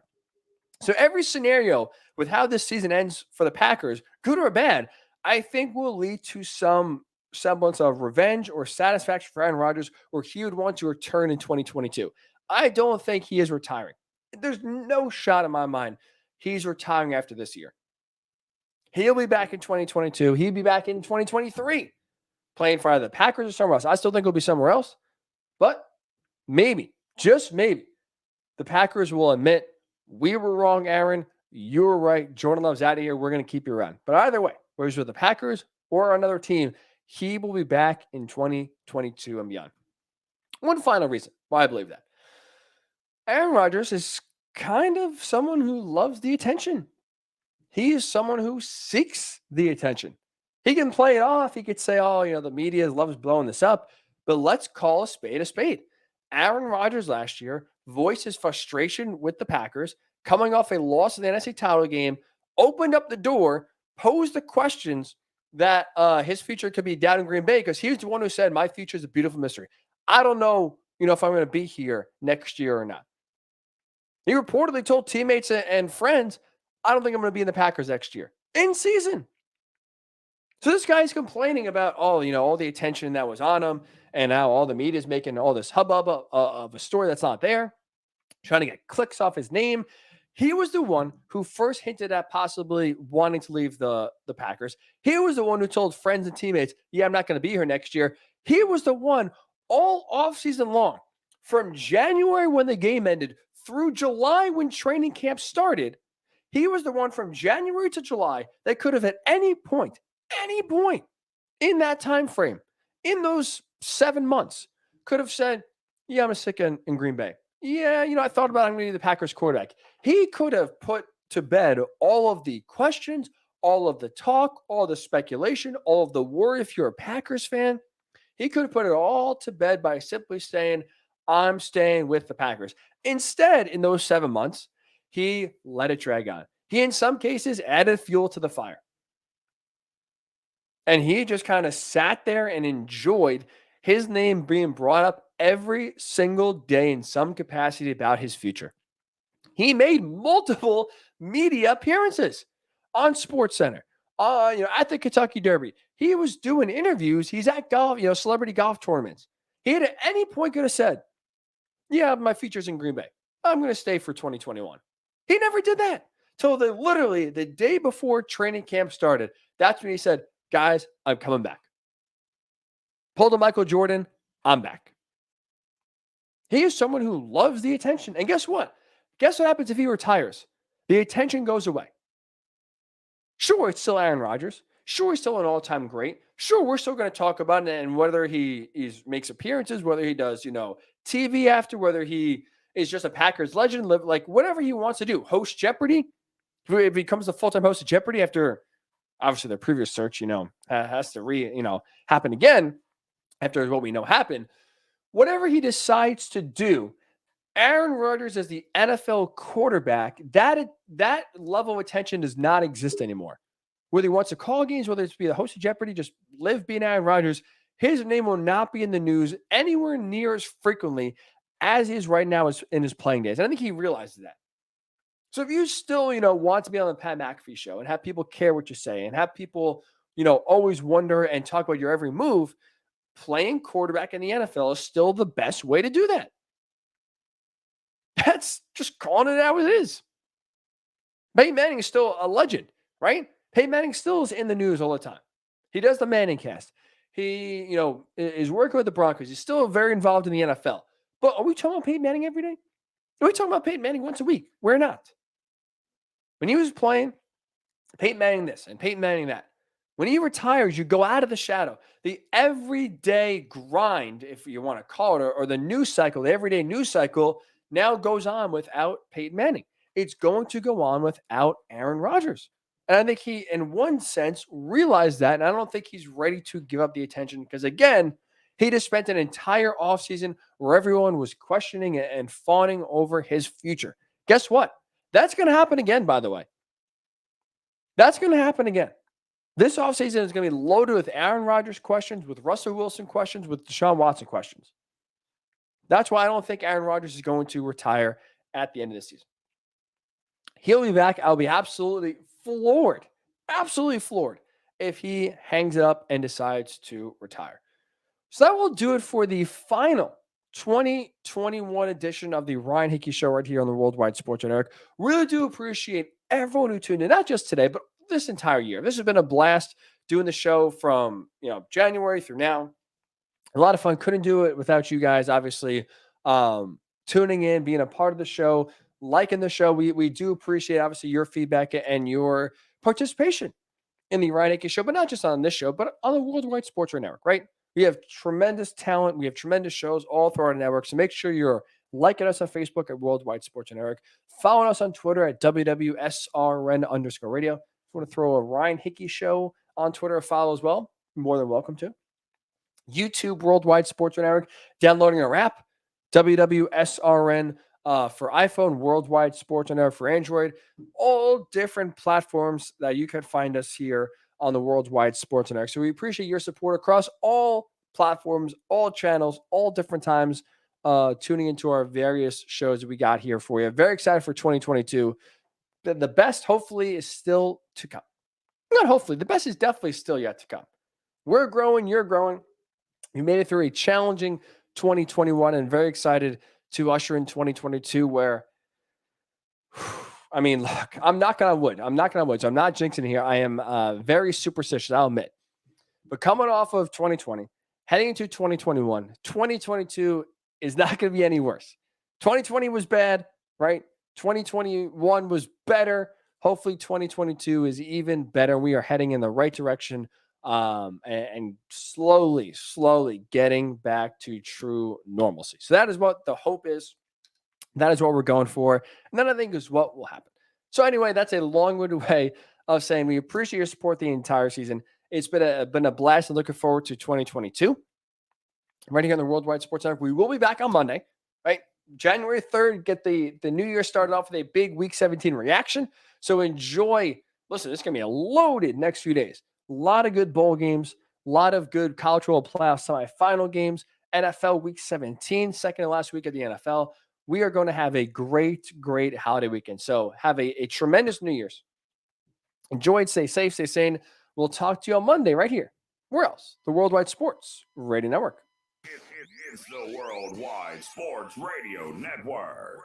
So every scenario with how this season ends for the Packers, good or bad, I think will lead to some semblance of revenge or satisfaction for Aaron Rodgers, or he would want to return in 2022. I don't think he is retiring. There's no shot in my mind he's retiring after this year. He'll be back in 2022. He'll be back in 2023 playing for either the Packers or somewhere else. I still think he'll be somewhere else, but maybe, just maybe, the Packers will admit, we were wrong, Aaron. You were right. Jordan Love's out of here. We're going to keep you around. But either way, whether he's with the Packers or another team, he will be back in 2022 and beyond. One final reason why I believe that. Aaron Rodgers is kind of someone who loves the attention. He is someone who seeks the attention. He can play it off. He could say, the media loves blowing this up. But let's call a spade a spade. Aaron Rodgers last year voiced his frustration with the Packers, coming off a loss in the NFC title game, opened up the door, posed the questions that his future could be down in Green Bay, because he was the one who said, my future is a beautiful mystery. I don't know, if I'm going to be here next year or not. He reportedly told teammates and friends, I don't think I'm going to be in the Packers next year. In season. So this guy's complaining about all the attention that was on him, and now all the media is making all this hubbub of a story that's not there, trying to get clicks off his name. He was the one who first hinted at possibly wanting to leave the Packers. He was the one who told friends and teammates, yeah, I'm not going to be here next year. He was the one all offseason long, from January when the game ended through July when training camp started. He was the one from January to July that could have at any point in that time frame, in those 7 months, could have said, yeah, I'm sick in Green Bay. Yeah, I thought about I'm going to be the Packers quarterback. He could have put to bed all of the questions, all of the talk, all the speculation, all of the worry if you're a Packers fan. He could have put it all to bed by simply saying, I'm staying with the Packers. Instead, in those 7 months, he let it drag on. He, in some cases, added fuel to the fire. And he just kind of sat there and enjoyed his name being brought up every single day in some capacity about his future. He made multiple media appearances on SportsCenter, at the Kentucky Derby. He was doing interviews. He's at golf, celebrity golf tournaments. He had at any point could have said, yeah, my future's in Green Bay. I'm going to stay for 2021. He never did that. Till literally the day before training camp started. That's when he said, guys, I'm coming back. Pulled a Michael Jordan, I'm back. He is someone who loves the attention. And guess what? Guess what happens if he retires? The attention goes away. Sure, it's still Aaron Rodgers. Sure, he's still an all-time great. Sure, we're still going to talk about it, and whether he makes appearances, whether he does, TV after, whether he is just a Packers legend, like whatever he wants to do. Host Jeopardy. If he becomes the full-time host of Jeopardy after, obviously, their previous search, has to happen again after what we know happened. Whatever he decides to do, Aaron Rodgers as the NFL quarterback, that level of attention does not exist anymore. Whether he wants to call games, whether it's be the host of Jeopardy, just live being Aaron Rodgers, his name will not be in the news anywhere near as frequently as he is right now in his playing days. And I think he realizes that. So if you still, want to be on the Pat McAfee show and have people care what you say and have people, always wonder and talk about your every move, playing quarterback in the NFL is still the best way to do that. That's just calling it out as it is. Peyton Manning is still a legend, right? Peyton Manning still is in the news all the time. He does the Manning cast. He, is working with the Broncos. He's still very involved in the NFL. But are we talking about Peyton Manning every day? Are we talking about Peyton Manning once a week? We're not. When he was playing, Peyton Manning this and Peyton Manning that. When he retires, you go out of the shadow. The everyday grind, if you want to call it, or the news cycle, the everyday news cycle now goes on without Peyton Manning. It's going to go on without Aaron Rodgers. And I think he, in one sense, realized that. And I don't think he's ready to give up the attention because, again, he just spent an entire offseason where everyone was questioning and fawning over his future. Guess what? That's going to happen again, by the way. That's going to happen again. This offseason is going to be loaded with Aaron Rodgers questions, with Russell Wilson questions, with Deshaun Watson questions. That's why I don't think Aaron Rodgers is going to retire at the end of the season. He'll be back. I'll be absolutely floored if he hangs it up and decides to retire. So that will do it for the final 2021 edition of the Ryan Hickey Show right here on the Worldwide Sports Network. Really do appreciate everyone who tuned in, not just today, but this entire year. This has been a blast doing the show from January through now. A lot of fun. Couldn't do it without you guys, obviously, tuning in, being a part of the show, liking the show. We do appreciate, obviously, your feedback and your participation in the Ryan Hickey Show, but not just on this show, but on the Worldwide Sports Network, right? We have tremendous talent. We have tremendous shows all through our network. So make sure you're liking us on Facebook at Worldwide Sports Network, following us on Twitter at WWSRN_radio. If you want to throw a Ryan Hickey Show on Twitter or follow as well, you're more than welcome to. YouTube Worldwide Sports Network, downloading our app, WWSRN for iPhone, Worldwide Sports Network for Android, all different platforms that you can find us here on the Worldwide Sports Network. So we appreciate your support across all platforms, all channels, all different times, tuning into our various shows that we got here for you. Very excited for 2022. The best, hopefully, is still to come. Not hopefully. The best is definitely still yet to come. We're growing. You're growing. You made it through a challenging 2021 and very excited to usher in 2022 where, I mean, look, I'm knocking on wood. So I'm not jinxing here. I am very superstitious, I'll admit. But coming off of 2020, heading into 2021, 2022 is not going to be any worse. 2020 was bad, right? 2021 was better. Hopefully 2022 is even better. We are heading in the right direction and slowly getting back to true normalcy. So that is what the hope is. That is what we're going for. And then I think is what will happen. So anyway, that's a long-winded way of saying we appreciate your support the entire season. It's been a blast and looking forward to 2022. Right here on the Worldwide Sports Network. We will be back on Monday, right? January 3rd, get the new year started off with a big Week 17 reaction. So enjoy. Listen, it's going to be a loaded next few days. A lot of good bowl games, a lot of good college football playoff semifinal games, NFL Week 17, second and last week of the NFL. We are going to have a great, great holiday weekend. So have a tremendous New Year's. Enjoy it. Stay safe. Stay sane. We'll talk to you on Monday right here. Where else? The Worldwide Sports Radio Network. It's the Worldwide Sports Radio Network.